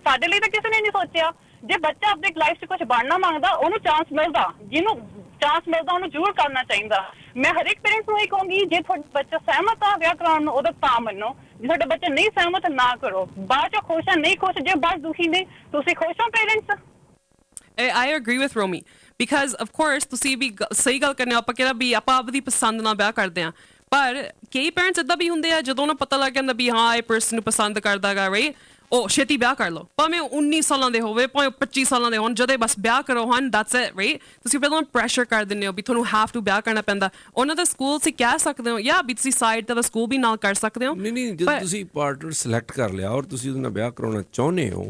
ਸਾਡੇ ਲਈ ਤਾਂ ਕਿਸੇ ਨੇ ਨਹੀਂ ਸੋਚਿਆ ਜੇ ਬੱਚਾ ਆਪਣੀ ਲਾਈਫ 'ਚ ਕੁਝ ਬਣਨਾ ਮੰਗਦਾ ਉਹਨੂੰ ਚਾਂਸ ਮਿਲਦਾ ਜਿਹਨੂੰ ਚਾਂਸ ਮਿਲਦਾ ਉਹਨੂੰ ਜ਼ਰੂਰ ਕਰਨਾ ਚਾਹੀਦਾ ਮੈਂ ਹਰੇਕ ਪੇਰੈਂਟਸ ਨੂੰ ਇਹ ਕਹੂੰਗੀ ਜੇ ਤੁਹਾਡਾ ਬੱਚਾ ਸਹਿਮਤ ਆ ਵਿਆਹ ਕਰਾਉਣ ਨੂੰ ਉਹਦਾ ਤਾਂ ਮੰਨੋ ਜੇ ਤੁਹਾਡਾ ਬੱਚਾ ਨਹੀਂ ਸਹਿਮਤ ਨਾ ਕਰੋ ਬਾਅਦ 'ਚ ਖੁਸ਼ ਆ ਨਹੀਂ ਖੁਸ਼ ਜੇ ਬਾਅਦ ਦੁਖੀ ਨੇ ਤੁਸੀਂ ਖੁਸ਼ ਹੋ parents I agree with Romy because of course ਤੁਸੀਂ ਵੀ ਸਹੀ ਗੱਲ ਕਰਨੇ ਆਪਾਂ ਕਿਹੜਾ ਵੀ ਆਪਾਂ ਆਪਦੀ ਪਸੰਦ ਨਾਲ ਵਿਆਹ ਕਰਦੇ ਆ ਪਰ ਕਈ ਪੇਰੈਂਟਸ ਇਦਾਂ ਵੀ ਹੁੰਦੇ ਆ ਜਦੋਂ ਉਹਨਾਂ ਪਤਾ ਲੱਗ ਜਾਂਦਾ ਵੀ ਹਾਂ ਇਹ ਪਰਸਨ ਨੂੰ ਪਸੰਦ ਕਰਦਾਗਾ ਰਾਈਟ ਉਹ ਛੇਤੀ ਵਿਆਹ ਕਰ ਲਓ ਭਾਵੇਂ 19 ਸਾਲਾਂ ਦੇ ਹੋਵੇ ਭਾਵੇਂ 25 ਸਾਲਾਂ ਦੇ ਹੋਣ ਜਦੋਂ ਬਸ ਵਿਆਹ ਕਰੋ ਹਨ ਦੈਟਸ ਇਟ ਰਾਈਟ ਤੁਸੀਂ ਪਹਿਲਾਂ ਪ੍ਰੈਸ਼ਰ ਕਰ ਦਿੰਦੇ ਹੋ ਵੀ ਤੁਹਾਨੂੰ ਹੈਵ ਟੂ ਵਿਆਹ ਕਰਨਾ ਪੈਂਦਾ ਉਹਨਾਂ ਦਾ ਸਕੂਲ ਤੁਸੀਂ ਕਹਿ ਸਕਦੇ ਹੋ ਜਾਂ ਵੀ ਤੁਸੀਂ ਸਾਈਡ ਤੇ ਦਾ ਸਕੂਲ ਵੀ ਨਾਲ ਕਰ ਸਕਦੇ ਹੋ ਨਹੀਂ ਜਦੋਂ ਤੁਸੀਂ ਪਾਰਟਨਰ ਸਿਲੈਕਟ ਕਰ ਲਿਆ ਔਰ ਤੁਸੀਂ ਉਹਦੇ ਨਾਲ ਵਿਆਹ ਕਰਾਉਣਾ ਚਾਹੁੰਦੇ ਹੋ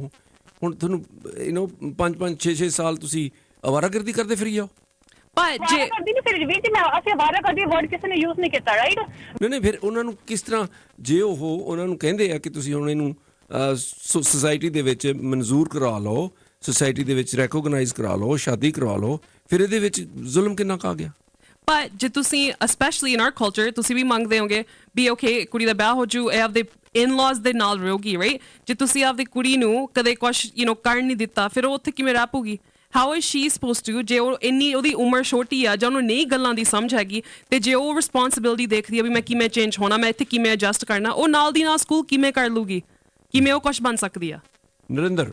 ਹੁਣ ਤੁਹਾਨੂੰ 5-5 6-6 ਸਾਲ ਤੁਸੀਂ ਅਵਾਰਾਗਰਦੀ ਕਰਦੇ ਫਿਰੀ ਜਾਓ ਪਰ ਜੇ ਅਸੀਂ ਅਵਾਰਾਗਰਦੀ ਵਰਡ ਕਿਸੇ ਨੇ ਯੂਜ਼ ਨਹੀਂ ਕੀਤਾ ਰਾਈਟ ਨਹੀਂ ਫਿਰ ਉਹਨਾਂ ਨੂੰ ਕਿਸ ਤਰ੍ਹਾਂ ਜੇ ਉਹ ਉਹਨਾਂ ਨੂੰ ਕਹਿੰਦੇ ਆ ਕਿ ਤੁਸੀਂ ਹੁਣ ਇਹਨੂੰ ਸੋਸਾਇਟੀ ਦੇ ਵਿੱਚ ਮਨਜ਼ੂਰ ਕਰਾ ਲਓ ਸੋਸਾਇਟੀ ਦੇ ਵਿੱਚ ਰੈਕੋਗਨਾਈਜ਼ ਕਰਾ ਲਓ ਸ਼ਾਦੀ ਕਰਵਾ ਲਓ ਫਿਰ ਇਹਦੇ ਵਿੱਚ ਜ਼ੁਲਮ ਕਿੰਨਾ ਕੁ ਆ ਗਿਆ ਪਰ ਜੇ ਤੁਸੀਂ ਸਪੈਸ਼ਲੀ ਇਨ ਆਰ ਕਲਚਰ ਤੁਸੀਂ ਵੀ ਮੰਗਦੇ ਹੋਗੇ ਵੀ ਓਕੇ ਕੁੜੀ ਦਾ ਵਿਆਹ ਹੋ ਜੂ ਇਹ ਆਪਦੇ ਇਨ-ਲॉज ਦੇ ਨਾਲ ਰਹੂਗੀ ਰਾਈਟ ਜੇ ਤੁਸੀਂ ਆਪਦੀ ਕੁੜੀ ਨੂੰ ਕਦੇ ਕੁਛ ਕਰਨ ਨਹੀਂ ਦਿੱਤਾ ਫਿਰ ਉਹ ਉੱਥੇ ਕਿਵੇਂ ਰਹਿ ਪਊਗੀ how is she supposed to ਜੇ ਉਹ ਇੰਨੀ ਉਹਦੀ ਉਮਰ ਛੋਟੀ ਆ ਜਾਂ ਉਹਨੂੰ ਨਹੀਂ ਗੱਲਾਂ ਦੀ ਸਮਝ ਹੈਗੀ ਤੇ ਜੇ ਉਹ ਰਿਸਪੌਂਸਿਬਿਲਿਟੀ ਦੇਖਦੀ ਆ ਵੀ ਮੈਂ ਕਿਵੇਂ ਚੇਂਜ ਹੋਣਾ ਮੈਂ ਇੱਥੇ ਕਿਵੇਂ ਐਡਜਸਟ ਕਰਨਾ ਉਹ ਨਾਲ ਦੀ ਨਾਲ ਸਕੂਲ ਕਿਵੇਂ ਕਰ ਲੂਗੀ ਕਿਵੇਂ ਉਹ ਕੁਛ ਬਣ ਸਕਦੀ ਆ Narinder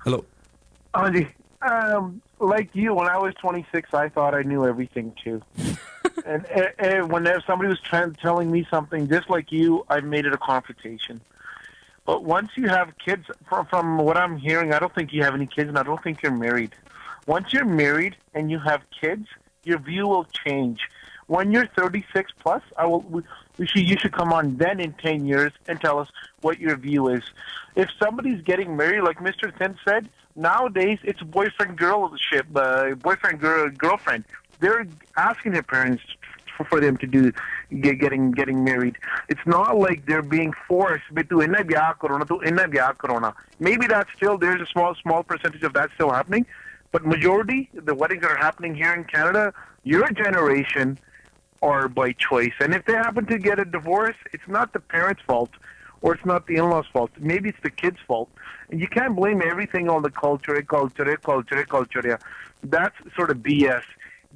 hello Anji, like you, when I was 26, I thought I knew everything too. and when somebody was telling me something just like you, I made it a confrontation. But once you have kids, from what I'm hearing, I don't think you have any kids, and I don't think you're married. Once you're married and you have kids, your view will change. When you're 36 plus, you should come on then in 10 years and tell us what your view is. If somebody's getting married, like Mr. Thin said, nowadays it's girlfriend. They're asking their parents for them to do getting married. It's not like they're being forced. Maybe that's still, there's a small percentage of that still happening, but majority, the weddings that are happening here in Canada, your generation are by choice. And if they happen to get a divorce, it's not the parents' fault or it's not the in-laws' fault. Maybe it's the kids' fault. And you can't blame everything on the culture. That's sort of BS.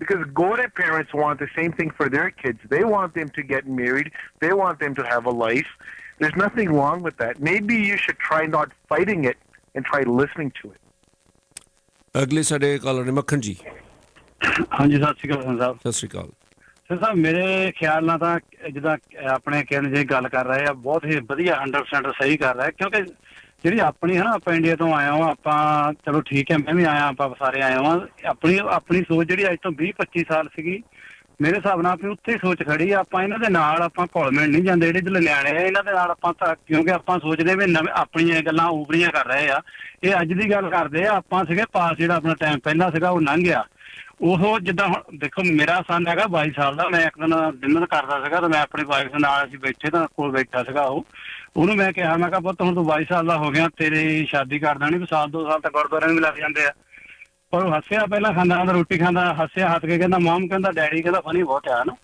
Because Gore parents want the same thing for their kids. They want them to get married. They want them to have a life. There's nothing wrong with that. Maybe you should try not fighting it and try listening to it. ਅਗਲੇ ਸਾਡੇ collar ਨੇ ਮੱਖਣ ਜੀ। ਹਾਂਜੀ ਸਤਿ ਸ਼੍ਰੀ ਅਕਾਲ ਸਾਹਿਬ। ਸਤਿ ਸ਼੍ਰੀ ਅਕਾਲ sir ਸਾਹਿਬ, ਮੇਰੇ ਖਿਆਲ ਨਾਲ ਤਾਂ ਜਿੱਦਾਂ ਆਪਣੇ ਕਹਿੰਦੇ ਜੇ ਗੱਲ ਕਰ ਰਹੇ ਆ ਬਹੁਤ ਹੀ ਵਧੀਆ 100% ਸਹੀ ਕਰ ਰਿਹਾ, ਕਿਉਂਕਿ ਜਿਹੜੀ ਆਪਣੀ ਹੈ ਨਾ, ਆਪਾਂ ਇੰਡੀਆ ਤੋਂ ਆਏ ਹਾਂ, ਆਪਾਂ ਚਲੋ ਠੀਕ ਹੈ, ਮੈਂ ਵੀ ਆਇਆ, ਆਪਾਂ ਸਾਰੇ ਆਏ ਹਾਂ, ਆਪਣੀ ਸੋਚ ਜਿਹੜੀ ਅੱਜ ਤੋਂ 20-25 ਸਾਲ ਸੀਗੀ, ਮੇਰੇ ਹਿਸਾਬ ਨਾਲ ਆਪਣੀ ਉੱਥੇ ਸੋਚ ਖੜੀ ਆ। ਆਪਾਂ ਇਹਨਾਂ ਦੇ ਨਾਲ ਆਪਾਂ ਘੁਲ ਮਿਲ ਨਹੀਂ ਜਾਂਦੇ, ਜਿਹੜੇ ਜਿਹੜੇ ਨਿਆਣੇ ਆ ਇਹਨਾਂ ਦੇ ਨਾਲ ਆਪਾਂ ਤਾਂ, ਕਿਉਂਕਿ ਆਪਾਂ ਸੋਚਦੇ ਵੀ ਨਵੇਂ ਆਪਣੀਆਂ ਗੱਲਾਂ ਉਭਰੀਆਂ ਕਰ ਰਹੇ ਆ, ਇਹ ਅੱਜ ਦੀ ਗੱਲ ਕਰਦੇ ਆ। ਆਪਾਂ ਸੀਗੇ ਪਾਸ, ਜਿਹੜਾ ਆਪਣਾ ਟਾਈਮ ਪਹਿਲਾਂ ਸੀਗਾ ਉਹ ਲੰਘ ਗਿਆ। ਉਹ ਜਿੱਦਾਂ ਹੁਣ ਦੇਖੋ, ਮੇਰਾ ਸਨ ਹੈਗਾ 22 ਸਾਲ ਦਾ। ਮੈਂ ਇੱਕ ਦਿਨ ਡਿਨਰ ਕਰਦਾ ਸੀਗਾ ਤਾਂ ਮੈਂ ਆਪਣੀ ਵਾਈਫ ਦੇ ਨਾਲ, ਅਸੀਂ ਬੈਠੇ ਤਾਂ ਕੋਲ ਬੈਠਾ ਸੀਗਾ, ਉਹਨੂੰ ਮੈਂ ਕਿਹਾ, ਮੈਂ ਕਿਹਾ ਪੁੱਤ ਹੁਣ ਤੂੰ 22 ਸਾਲ ਦਾ ਹੋ ਗਿਆ, ਤੇਰੀ ਸ਼ਾਦੀ ਕਰ ਦੇਣੀ, ਵੀ 1-2 ਸਾਲ ਤਾਂ ਗੁਰਦੁਆਰਿਆਂ ਨੂੰ ਵੀ ਲੱਗ ਜਾਂਦੇ ਆ। ਪਰ ਉਹ ਹੱਸਿਆ, ਪਹਿਲਾਂ ਖਾਂਦਾ ਰੋਟੀ ਖਾਂਦਾ ਹੱਸਿਆ, ਹੱਥ ਕੇ ਕਹਿੰਦਾ ਮਾਮ, ਕਹਿੰਦਾ ਡੈਡੀ, ਕਹਿੰਦਾ ਫਨੀ ਬਹੁਤ ਆ ਨਾ।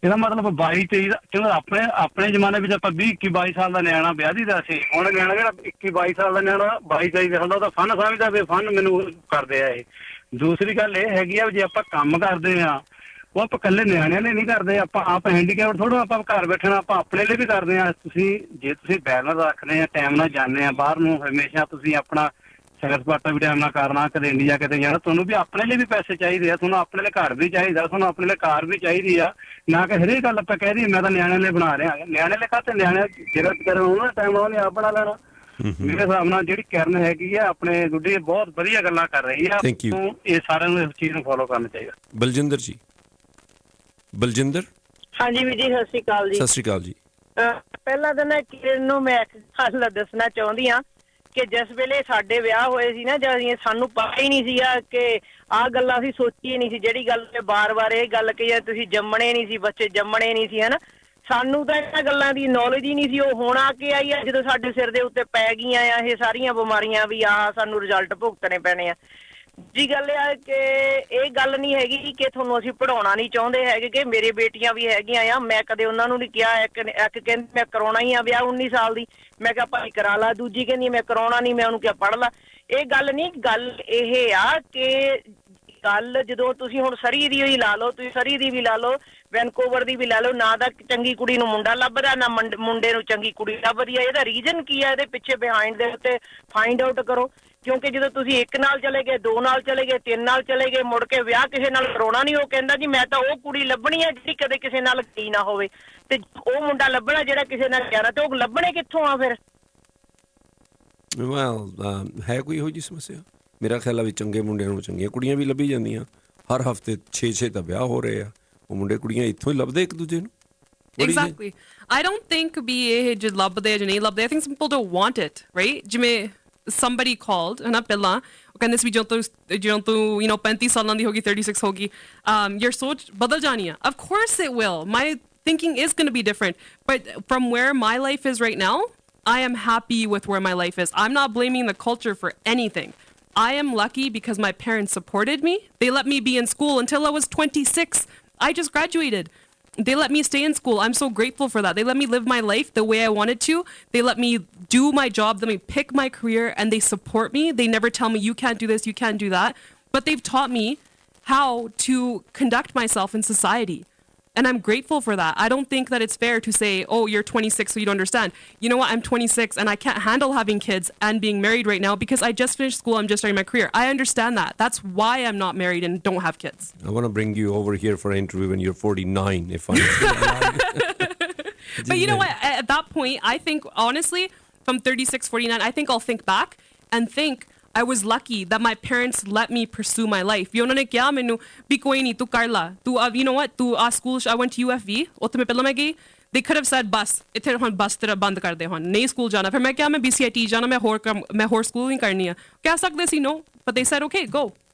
ਇਹਦਾ ਮਤਲਬ 22-23 ਕਹਿੰਦਾ ਆਪਣੇ ਜ਼ਮਾਨੇ ਵਿੱਚ ਆਪਾਂ 20-22 ਸਾਲ ਦਾ ਨਿਆਣਾ ਵਿਆਹ ਦੀਦਾ ਸੀ। ਹੁਣ ਨਿਆਣਾ ਜਿਹੜਾ 21-22 ਸਾਲ ਦਾ ਨਿਆਣਾ 22-23 ਸਾਲ ਦਾ, ਉਹਦਾ ਫਨ ਸਮਝਦਾ ਵੀ ਫਨ ਮੈਨੂੰ ਕਰਦੇ ਆ ਇਹ। ਦੂਸਰੀ ਗੱਲ ਇਹ ਹੈਗੀ ਆ, ਜੇ ਆਪਾਂ ਕੰਮ ਕਰਦੇ ਆ ਉਹ ਆਪਾਂ ਇਕੱਲੇ ਨਿਆਣਿਆਂ ਲਈ ਨਹੀਂ ਕਰਦੇ, ਆਪਾਂ ਆਪ ਹੈਂਡੀਕੈਪ ਥੋੜਾ, ਆਪਾਂ ਘਰ ਬੈਠਣਾ ਆਪਾਂ ਆਪਣੇ ਲਈ ਵੀ ਕਰਦੇ ਆ। ਜੇ ਤੁਸੀਂ ਬੈਲੈਂਸ ਰੱਖਦੇ ਆ, ਟਾਈਮ ਨਾਲ ਜਾਂਦੇ ਆ ਬਾਹਰ ਨੂੰ, ਹਮੇਸ਼ਾ ਤੁਸੀਂ ਆਪਣਾ ਸੈਰ ਸਪਾਟਾ ਵੀ ਟਾਈਮ ਨਾਲ ਕਰਨਾ, ਕਦੇ ਇੰਡੀਆ ਕਿਤੇ ਜਾਣਾ, ਤੁਹਾਨੂੰ ਵੀ ਆਪਣੇ ਲਈ ਵੀ ਪੈਸੇ ਚਾਹੀਦੇ ਆ, ਤੁਹਾਨੂੰ ਆਪਣੇ ਲਈ ਘਰ ਵੀ ਚਾਹੀਦਾ, ਤੁਹਾਨੂੰ ਆਪਣੇ ਲਈ ਕਾਰ ਵੀ ਚਾਹੀਦੀ ਆ। ਨਾ ਕਿ ਹਰੇਕ ਗੱਲ ਆਪਾਂ ਕਹਿ ਦਈਏ ਮੈਂ ਤਾਂ ਨਿਆਣਿਆਂ ਲਈ ਬਣਾ ਰਿਹਾ, ਨਿਆਣੇ ਲਈ ਕਾਹਤੇ, ਨਿਆਣੇ ਜਿਹੜਾ ਕਰਨ ਉਹਨਾਂ ਟਾਈਮ ਨਾਲ ਉਹਨੇ ਆਪ ਬਣਾ ਲੈਣਾ। ਮੇਰੇ ਹਿਸਾਬ ਨਾਲ ਜਿਹੜੀ ਕਰਨ ਹੈਗੀ ਆ ਆਪਣੇ ਗੁੱਡੀ, ਬਹੁਤ ਵਧੀਆ ਗੱਲਾਂ ਕਰ ਰਹੀ ਆ। ਇਹ ਸਾਰਿਆਂ ਨੂੰ ਇਸ ਚੀਜ਼ ਨੂੰ ਫੋਲੋ ਕਰਨਾ ਚਾਹੀਦਾ। ਬਲਜਿੰਦਰ ਜੀ। ਬਲਜਿੰਦਰ। ਹਾਂਜੀ ਵੀਰ ਜੀ, ਸਤਿ ਸ਼੍ਰੀ ਅਕਾਲ ਜੀ। ਸਤਿ ਸ਼੍ਰੀ ਅਕਾਲ ਜੀ। ਪਹਿਲਾਂ ਤਾਂ ਨਾ ਕਿਰਨ ਨੂੰ ਮੈਂ ਇੱਕ ਗੱਲ ਦੱਸਣਾ ਚਾਹੁੰਦੀ ਹਾਂ ਕਿ ਜਿਸ ਵੇਲੇ ਸਾਡੇ ਵਿਆਹ ਹੋਏ ਸੀ ਨਾ, ਜਦ ਸਾਨੂੰ ਪਤਾ ਹੀ ਨਹੀਂ ਸੀਗਾ ਕਿ ਆਹ ਗੱਲਾਂ ਅਸੀਂ ਸੋਚੀ ਨਹੀਂ ਸੀ। ਜਿਹੜੀ ਗੱਲ ਬਾਰ-ਬਾਰ ਇਹ ਗੱਲ ਕਹੀ, ਤੁਸੀਂ ਜੰਮਣੇ ਨਹੀਂ ਸੀ, ਬੱਚੇ ਜੰਮਣੇ ਨਹੀਂ ਸੀ, ਹਨਾ। ਸਾਨੂੰ ਤਾਂ ਇਹਨਾਂ ਗੱਲਾਂ ਦੀ ਨੌਲੇਜ ਹੀ ਨਹੀਂ ਸੀ। ਉਹ ਹੁਣ ਆ ਕੇ ਆਈ ਆ ਜਦੋਂ ਸਾਡੇ ਸਿਰ ਦੇ ਉੱਤੇ ਪੈ ਗਈਆਂ ਆ ਇਹ ਸਾਰੀਆਂ ਬਿਮਾਰੀਆਂ, ਵੀ ਆਹ ਸਾਨੂੰ ਰਿਜ਼ਲਟ ਭੁਗਤਣੇ ਪੈਣੇ ਆ। ਜੀ ਗੱਲ ਆ ਕਿ ਇਹ ਗੱਲ ਨਹੀਂ ਹੈਗੀ ਕਿ ਤੁਹਾਨੂੰ ਅਸੀਂ ਪੜ੍ਹਾਉਣਾ ਨਹੀਂ ਚਾਹੁੰਦੇ ਹੈਗੇ, ਕਿ ਮੇਰੇ ਬੇਟੀਆਂ ਵੀ ਹੈਗੀਆਂ ਆ, ਮੈਂ ਕਦੇ ਉਹਨਾਂ ਨੂੰ ਨਹੀਂ ਕਿਹਾ। ਇੱਕ ਕਹਿੰਦੀ ਮੈਂ ਕਰਾਉਣਾ ਹੀ ਆ ਵਿਆਹ 19 ਸਾਲ ਦੀ, ਮੈਂ ਕਿਹਾ ਭਾਈ ਕਰਾ ਲਾ। ਦੂਜੀ ਕਹਿੰਦੀ ਮੈਂ ਕਰਾਉਣਾ ਨਹੀਂ, ਮੈਂ ਉਹਨੂੰ ਕਿਹਾ ਪੜ੍ਹ ਲਾ। ਇਹ ਗੱਲ ਨਹੀਂ, ਗੱਲ ਇਹ ਆ ਕਿ ਗੱਲ ਜਦੋਂ ਤੁਸੀਂ ਹੁਣ ਸਰੀ ਦੀ ਹੀ ਲਾ ਲਓ, ਤੁਸੀਂ ਸਰੀ ਦੀ ਵੀ ਲਾ ਲਓ, ਵੈਨਕੂਵਰ ਦੀ ਵੀ ਲਾ ਲਓ, ਨਾ ਤਾਂ ਚੰਗੀ ਕੁੜੀ ਨੂੰ ਮੁੰਡਾ ਲੱਭਦਾ, ਨਾ ਮੁੰਡੇ ਨੂੰ ਚੰਗੀ ਕੁੜੀ ਲੱਭਦੀ ਆ। ਇਹਦਾ ਰੀਜ਼ਨ ਕੀ ਆ? ਇਹਦੇ ਪਿੱਛੇ ਬਿਹਾਈਂਡ ਦੇ ਉੱਤੇ ਫਾਈਂਡ ਆਊਟ ਕਰੋ। ਕਿਉਂਕਿ ਜਦੋਂ ਤੁਸੀਂ 1 ਨਾਲ ਚਲੇ ਗਏ, 2 ਨਾਲ ਚਲੇ ਗਏ, 3 ਨਾਲ ਚਲੇ ਗਏ, ਮੁੜ ਕੇ ਵਿਆਹ ਕਿਸੇ ਨਾਲ ਕਰਾਉਣਾ ਨਹੀਂ। ਉਹ ਕਹਿੰਦਾ ਜੀ ਮੈਂ ਤਾਂ ਉਹ ਕੁੜੀ ਲੱਭਣੀ ਆ ਜਿਹੜੀ ਕਦੇ ਕਿਸੇ ਨਾਲ ਗਈ ਨਾ ਹੋਵੇ, ਤੇ ਉਹ ਮੁੰਡਾ ਲੱਭਣਾ ਜਿਹੜਾ ਕਿਸੇ ਨਾਲ ਗਿਆ ਨਾ, ਤੇ ਉਹ ਲੱਭਣੇ ਕਿੱਥੋਂ ਆ ਫਿਰ? ਹੈ ਕੋਈ ਇਹੋ ਜਿਹੀ ਸਮੱਸਿਆ? ਮੇਰਾ ਖਿਆਲ ਆ ਵੀ ਚੰਗੇ ਮੁੰਡਿਆਂ ਨੂੰ ਚੰਗੀਆਂ ਕੁੜੀਆਂ ਵੀ ਲੱਭੀ ਜਾਂਦੀਆਂ। ਹਰ ਹਫ਼ਤੇ 6-6 ਤਾਂ ਵਿਆਹ ਹੋ ਰਹੇ ਆ, ਉਹ ਮੁੰਡੇ ਕੁੜੀਆਂ ਇੱਥੋਂ ਹੀ ਲੱਭਦੇ ਇੱਕ ਦੂਜੇ ਨੂੰ। Exactly. I don't think ਵੀ ਇਹ ਜੇ ਲੱਭਦੇ ਜਾਂ ਨਹੀਂ ਲੱਭਦੇ, I think some people don't want it, right? ਜਿਵੇਂ somebody called ਹਨਾ ਪਹਿਲਾਂ, ਉਹ ਕਹਿੰਦੇ ਸੀ ਜਦੋਂ ਤੂੰ 35 ਸਾਲਾਂ ਦੀ ਹੋ ਗਈ, 36 ਹੋ ਗਈ, your ਸੋਚ ਬਦਲ ਜਾਣੀ ਆ। Of course it will. My thinking is going to be different, but from where my life is right now, I am happy with where my life is. I'm not blaming the culture for anything. I am lucky because my parents supported me. They let me be in school until I was 26. I just graduated. They let me stay in school. I'm so grateful for that. They let me live my life the way I wanted to. They let me do my job, let me pick my career, and they support me. They never tell me, you can't do this, you can't do that. But they've taught me how to conduct myself in society. And I'm grateful for that. I don't think that it's fair to say, oh, you're 26, so you don't understand. You know what? I'm 26, and I can't handle having kids and being married right now because I just finished school. I'm just starting my career. I understand that. That's why I'm not married and don't have kids. I want to bring you over here for an interview when you're 49, if I'm But you know what? At that point, I think, honestly, from 36, 49, I think I'll think back and think I was lucky that my parents let me pursue my life. ਵੀ ਉਹਨਾਂ ਨੇ ਕਿਹਾ ਮੈਨੂੰ ਵੀ ਕੋਈ ਨਹੀਂ ਤੂੰ ਕਰ ਲਾ ਤੂੰ you know what ਤੂੰ ਆ school I went to UFV ਉੱਥੇ ਮੈਂ ਪਹਿਲਾਂ ਮੈਂ ਗਈ they could have said ਬਸ ਇੱਥੇ ਹੁਣ ਬਸ ਤੇਰਾ ਬੰਦ ਕਰਦੇ ਹੁਣ ਨਹੀਂ ਸਕੂਲ ਜਾਣਾ ਫਿਰ ਮੈਂ ਕਿਹਾ ਮੈਂ BCIT ਜਾਣਾ ਮੈਂ ਹੋਰ ਸਕੂਲ ਨਹੀਂ ਕਰਨੀ ਆ ਕਹਿ ਸਕਦੇ ਸੀ no but they said okay go.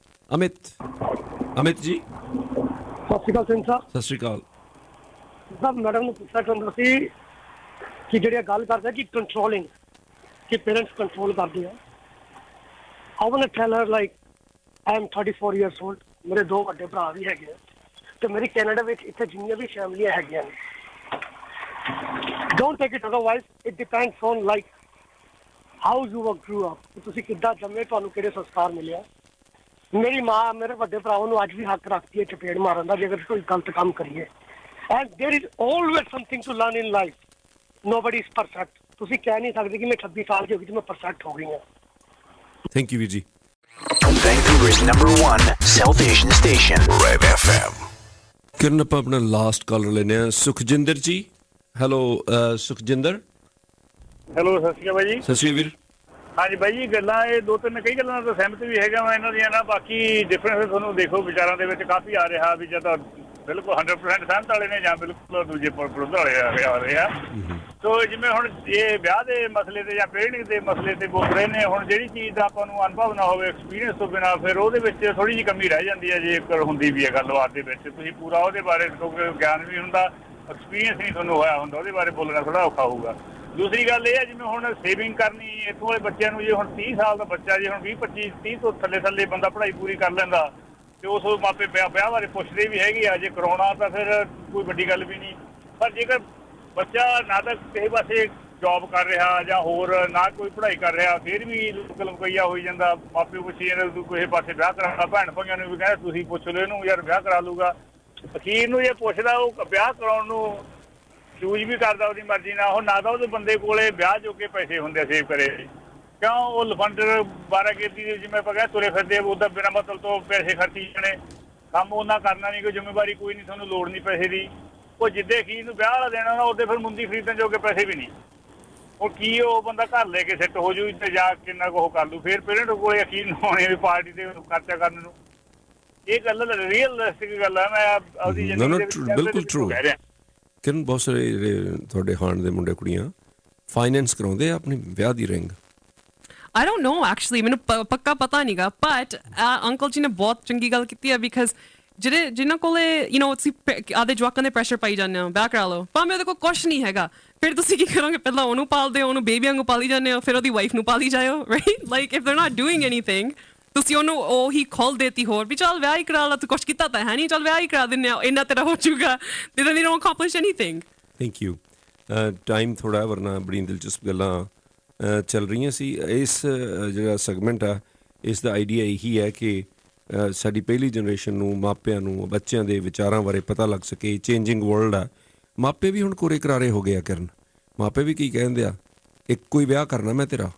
Amit ਜੀ ਸਤਿ ਸ਼੍ਰੀ ਅਕਾਲ ਸਿੰਘ ਸਾਹਿਬ ਸਤਿ ਸ਼੍ਰੀ ਅਕਾਲ ਸਾਹਿਬ ਮੈਡਮ ਨੂੰ ਪੁੱਛਣਾ ਚਾਹੁੰਦਾ ਸੀ ਕਿ ਜਿਹੜੀ ਗੱਲ ਕਰਦੇ ਕਿ ਕੰਟਰੋਲਿੰਗ ਕਿ ਪੇਰੈਂਟਸ ਕੰਟਰੋਲ ਕਰਦੇ ਆ I want to tell her like I am 34 years old ਮੇਰੇ 2 ਵੱਡੇ ਭਰਾ ਵੀ ਹੈਗੇ ਆ ਤੇ ਮੇਰੀ ਕੈਨੇਡਾ ਵਿੱਚ ਇੱਥੇ ਜਿੰਨੀਆਂ ਵੀ ਫੈਮਲੀਆਂ ਹੈਗੀਆਂ ਨੇ don't take it otherwise it depends on like how you grew up ਤੁਸੀਂ ਕਿੱਦਾਂ ਜੰਮੇ ਤੁਹਾਨੂੰ ਕਿਹੜੇ ਸੰਸਕਾਰ ਮਿਲਿਆ ਮੇਰੀ ਮਾਂ ਮੇਰੇ ਵੱਡੇ ਭਰਾਵਾਂ ਨੂੰ ਅੱਜ ਵੀ ਹੱਕ ਰੱਖਦੀ ਹੈ ਚਪੇੜ ਮਾਰਨ ਦਾ ਜੇਕਰ ਕੋਈ ਗਲਤ ਕੰਮ ਕਰੀਏ and there is always something to learn in life nobody is perfect ਤੁਸੀਂ ਕਹਿ ਨਹੀਂ ਸਕਦੇ ਕਿ ਮੈਂ 26 ਸਾਲ ਦੀ ਹੋ ਗਈ ਤੇ ਮੈਂ ਪਰਫੈਕਟ ਹੋ ਗਈ ਹਾਂ ਥੈਂਕ ਯੂ ਵੀਰ ਜੀ Vancouver's #1 South Asian station, Red FM. ਕਿਰਨ ਆਪਾਂ ਆਪਣਾ ਲਾਸਟ ਕਾਲਰ ਲੈਨੇ ਆ ਸੁਖਜਿੰਦਰ ਜੀ ਹੈਲੋ ਸੁਖਜਿੰਦਰ ਹੈਲੋ ਸਤਿ ਸ਼੍ਰੀ ਅਕਾਲ ਬਾਈ ਜੀ ਸਤਿ ਸ਼੍ਰੀ ਅਕਾਲ ਵੀਰ ਹਾਂਜੀ ਬਾਈ ਜੀ ਗੱਲਾਂ ਇਹ 2-3 ਕਈ ਗੱਲਾਂ ਨਾਲ ਸਹਿਮਤ ਵੀ ਹੈਗਾ ਮੈਂ ਇਹਨਾਂ ਦੀਆਂ ਨਾ ਬਾਕੀ ਡਿਫਰੈਂਸ ਤੁਹਾਨੂੰ ਦੇਖੋ ਵਿਚਾਰਾਂ ਦੇ ਵਿੱਚ ਕਾਫੀ ਆ ਰਿਹਾ ਵੀ ਜਦੋਂ ਬਿਲਕੁਲ 100% ਸਹਿਮਤ ਵਾਲੇ ਨੇ ਜਾਂ ਬਿਲਕੁਲ ਦੂਜੇ ਵਿਰੁੱਧ ਵਾਲੇ ਆ ਰਹੇ ਆ ਸੋ ਜਿਵੇਂ ਹੁਣ ਇਹ ਵਿਆਹ ਦੇ ਮਸਲੇ ਤੇ ਜਾਂ ਪੇਰੈਂਟਿੰਗ ਦੇ ਮਸਲੇ ਤੇ ਬੋਲ ਰਹੇ ਨੇ ਹੁਣ ਜਿਹੜੀ ਚੀਜ਼ ਦਾ ਆਪਾਂ ਨੂੰ ਅਨੁਭਵ ਨਾ ਹੋਵੇ ਐਕਸਪੀਰੀਅੰਸ ਤੋਂ ਬਿਨਾਂ ਫਿਰ ਉਹਦੇ ਵਿੱਚ ਥੋੜੀ ਜਿਹੀ ਕਮੀ ਰਹਿ ਜਾਂਦੀ ਹੈ ਜੇਕਰ ਹੁੰਦੀ ਵੀ ਹੈ ਗੱਲਬਾਤ ਦੇ ਵਿੱਚ ਤੁਸੀਂ ਪੂਰਾ ਉਹਦੇ ਬਾਰੇ ਕਿਉਂਕਿ ਗਿਆਨ ਵੀ ਹੁੰਦਾ ਐਕਸਪੀਰੀਅੰਸ ਨਹੀਂ ਤੁਹਾਨੂੰ ਹੋਇਆ ਹੁੰਦਾ ਉਹਦੇ ਬਾਰੇ ਬੋਲਣਾ ਥੋੜਾ ਔਖਾ ਹੋਊਗਾ ਦੂਸਰੀ ਗੱਲ ਇਹ ਹੈ ਜਿਵੇਂ ਹੁਣ ਸੇਵਿੰਗ ਕਰਨੀ ਇੱਥੋਂ ਵਾਲੇ ਬੱਚਿਆਂ ਨੂੰ ਜੇ ਹੁਣ 30 ਸਾਲ ਦਾ ਬੱਚਾ ਜੇ ਹੁਣ 20-25-30 ਤੋਂ ਥੱਲੇ ਬੰਦਾ ਪੜ੍ਹਾਈ ਪੂਰੀ ਕਰ ਲੈਂਦਾ ਤੇ ਉਸ ਮਾਪੇ ਵਿਆਹ ਬਾਰੇ ਪੁੱਛਦੇ ਵੀ ਹੈਗੇ ਆ ਜੇ ਕਰਾਉਣਾ ਤਾਂ ਫਿਰ ਕੋਈ ਵੱਡੀ ਗੱਲ ਵੀ ਨਹੀਂ ਪਰ ਜੇਕਰ ਬੱਚਾ ਨਾ ਤਾਂ ਕਿਸੇ ਪਾਸੇ ਜੌਬ ਕਰ ਰਿਹਾ ਜਾਂ ਹੋਰ ਨਾ ਕੋਈ ਪੜ੍ਹਾਈ ਕਰ ਰਿਹਾ ਫਿਰ ਵੀ ਲੁਕਈਆ ਹੋਈ ਜਾਂਦਾ ਮਾਪੇ ਪੁੱਛੀ ਜਾਂਦੇ ਤੂੰ ਕਿਸੇ ਪਾਸੇ ਵਿਆਹ ਕਰਾਉਣਾ ਭੈਣ ਭਾਈਆਂ ਨੂੰ ਵੀ ਕਹਿੰਦਾ ਤੁਸੀਂ ਪੁੱਛ ਲਓ ਇਹਨੂੰ ਯਾਰ ਵਿਆਹ ਕਰਾ ਲੂਗਾ ਅਖੀਰ ਨੂੰ ਇਹ ਪੁੱਛਦਾ ਉਹ ਵਿਆਹ ਕਰਾਉਣ ਨੂੰ ਚੂਜ਼ ਵੀ ਕਰਦਾ ਉਹਦੀ ਮਰਜ਼ੀ ਨਾਲ ਉਹ ਨਾ ਤਾਂ ਉਹਦੇ ਬੰਦੇ ਕੋਲੇ ਵਿਆਹ ਜੋਗੇ ਪੈਸੇ ਹੁੰਦੇ ਸੇਵ ਕਰੇ ਕਿਉਂ ਉਹ ਲਫੰਡਰ 12 ਜਿਵੇਂ ਆਪਾਂ ਕਹਿੰਦੇ ਤੁਰੇ ਫਿਰਦੇ ਉਹਦਾ ਬਿਨਾਂ ਮਤਲਬ ਤੋਂ ਪੈਸੇ ਖਰਚੀ ਜਾਣੇ ਕੰਮ ਉਹਨਾਂ ਕਰਨਾ ਨਹੀਂ ਕੋਈ ਜ਼ਿੰਮੇਵਾਰੀ ਕੋਈ ਨਹੀਂ ਤੁਹਾਨੂੰ ਲੋੜ ਨਹੀਂ ਪੈਸੇ ਦੀ ਉਹ ਜਿੱਦੇ ਅਖੀਰ ਨੂੰ ਵਿਆਹ ਵਾਲਾ ਦੇਣਾ ਉਹਦੇ ਫਿਰ ਮੁੰਦੀ ਖਰੀਦਣ ਜੋਗੇ ਪੈਸੇ ਵੀ ਨਹੀਂ ਉਹ ਕੀ ਉਹ ਬੰਦਾ ਘਰ ਲੈ ਕੇ ਸੈੱਟ ਹੋ ਜੂ ਤੇ ਜਾ ਕਿੰਨਾ ਕੁ ਉਹ ਕਰ ਲੂ ਫਿਰ ਪੇਰੈਂਟ ਕੋਲੇ ਅਖੀਰ ਨੂੰ ਆਉਣੀ ਵੀ ਪਾਰਟੀ ਤੇ ਖਰਚਾ ਕਰਨ ਨੂੰ ਇਹ ਗੱਲ ਰੀਅਲਿਸਟਿਕ ਗੱਲ ਹੈ ਮੈਂ ਆਪਦੀ ਜ਼ਿੰਦਗੀ ਦੇ ਵਿੱਚ ਬਿਲਕੁਲ ਟਰੂ ਕਿਰਨ ਬਹੁਤ ਸਾਰੇ ਜਿਹੜੇ ਤੁਹਾਡੇ ਹਾਣ ਦੇ ਮੁੰਡੇ ਕੁੜੀਆਂ ਫਾਈਨੈਂਸ ਕਰਾਉਂਦੇ ਆ ਆਪਣੀ ਵਿਆਹ ਦੀ ring I don't know actually ਮੈਨੂੰ ਪੱਕਾ ਪਤਾ ਨਹੀਂਗਾ but ਅੰਕਲ ਜੀ ਨੇ ਬਹੁਤ ਚੰਗੀ ਗੱਲ ਕੀਤੀ ਹੈ because ਜਿਨ੍ਹਾਂ ਕੋਲੇ you know ਤੁਸੀਂ ਆਦੇ ਜਵਾਕਾਂ ਦੇ ਪ੍ਰੈਸ਼ਰ ਪਾਈ ਜਾਂਦੇ ਹੋ ਵਿਆਹ ਕਰਾ ਲਓ ਭਾਵੇਂ ਉਹਦੇ ਕੋਲ ਕੁਛ ਨਹੀਂ ਹੈਗਾ ਫਿਰ ਤੁਸੀਂ ਕੀ ਕਰੋਗੇ ਪਹਿਲਾਂ ਉਹਨੂੰ ਪਾਲਦੇ ਹੋ ਉਹਨੂੰ ਬੇਬੀਆਂ ਨੂੰ ਪਾਲੀ ਜਾਂਦੇ ਹੋ ਫਿਰ ਉਹਦੀ ਵਾਈਫ ਨੂੰ ਪਾਲੀ ਜਾਇਓ right like if they're not doing anything ਤੁਸੀਂ ਉਹਨੂੰ ਉਹੀ ਖੋਲ ਦੇਤੀ ਹੋਰ ਵੀ ਚੱਲ ਵਿਆਹ ਹੀ ਕਰਾ ਲਾ ਤੂੰ ਕੁਛ ਕੀਤਾ ਤਾਂ ਹੈ ਨਹੀਂ ਚੱਲ ਵਿਆਹ ਹੀ ਕਰਾ ਦਿੰਦੇ ਆ ਇੰਨਾ ਤੇਰਾ ਹੋ ਜਾਊਗਾ ਤੇ then they don't accomplish anything thank you time ਥੋੜ੍ਹਾ ਵਰਨਾ ਬੜੀ ਦਿਲਚਸਪ ਗੱਲਾਂ ਚੱਲ ਰਹੀਆਂ ਸੀ ਇਸ ਜਿਹੜਾ ਸੈਗਮੈਂਟ ਆ ਇਸ ਦਾ ਆਈਡੀਆ ਇਹੀ ਹੈ ਕਿ ਸਾਡੀ ਪਹਿਲੀ ਜਨਰੇਸ਼ਨ ਨੂੰ ਮਾਪਿਆਂ ਨੂੰ ਬੱਚਿਆਂ ਦੇ ਵਿਚਾਰਾਂ ਬਾਰੇ ਪਤਾ ਲੱਗ ਸਕੇ ਚੇਂਜਿੰਗ ਵਰਲਡ ਆ ਮਾਪੇ ਵੀ ਹੁਣ ਕੋਰੇ ਕਰਾਰੇ ਹੋ ਗਏ ਆ ਕਰਨ ਮਾਪੇ ਵੀ ਕੀ ਕਹਿੰਦੇ ਆ ਇੱਕੋ ਹੀ ਵਿਆਹ ਕਰਨਾ ਮੈਂ ਤੇਰਾ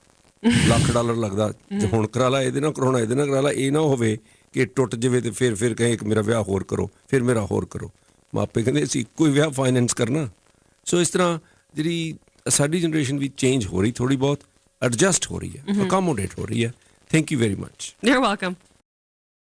$1,00,000 ਲੱਗਦਾ ਜੇ ਹੁਣ ਕਰਾ ਲਾ ਇਹਦੇ ਨਾਲ ਕਰਾਉਣਾ ਇਹਦੇ ਨਾਲ ਕਰਾ ਲਾ ਇਹ ਨਾ ਹੋਵੇ ਕਿ ਟੁੱਟ ਜਾਵੇ ਤੇ ਫਿਰ ਕਹੇ ਕਿ ਮੇਰਾ ਵਿਆਹ ਹੋਰ ਕਰੋ ਫਿਰ ਮੇਰਾ ਹੋਰ ਕਰੋ ਮਾਪੇ ਕਹਿੰਦੇ ਅਸੀਂ ਇੱਕੋ ਹੀ ਵਿਆਹ ਫਾਈਨੈਂਸ ਕਰਨਾ ਸੋ ਇਸ ਤਰ੍ਹਾਂ ਜਿਹੜੀ ਸਾਡੀ ਜਨਰੇਸ਼ਨ ਵੀ ਚੇਂਜ ਹੋ ਰਹੀ ਥੋੜ੍ਹੀ ਬਹੁਤ ਐਡਜਸਟ ਹੋ ਰਹੀ ਹੈ ਅਕੋਮੋਡੇਟ ਹੋ ਰਹੀ ਹੈ thank you very much You're welcome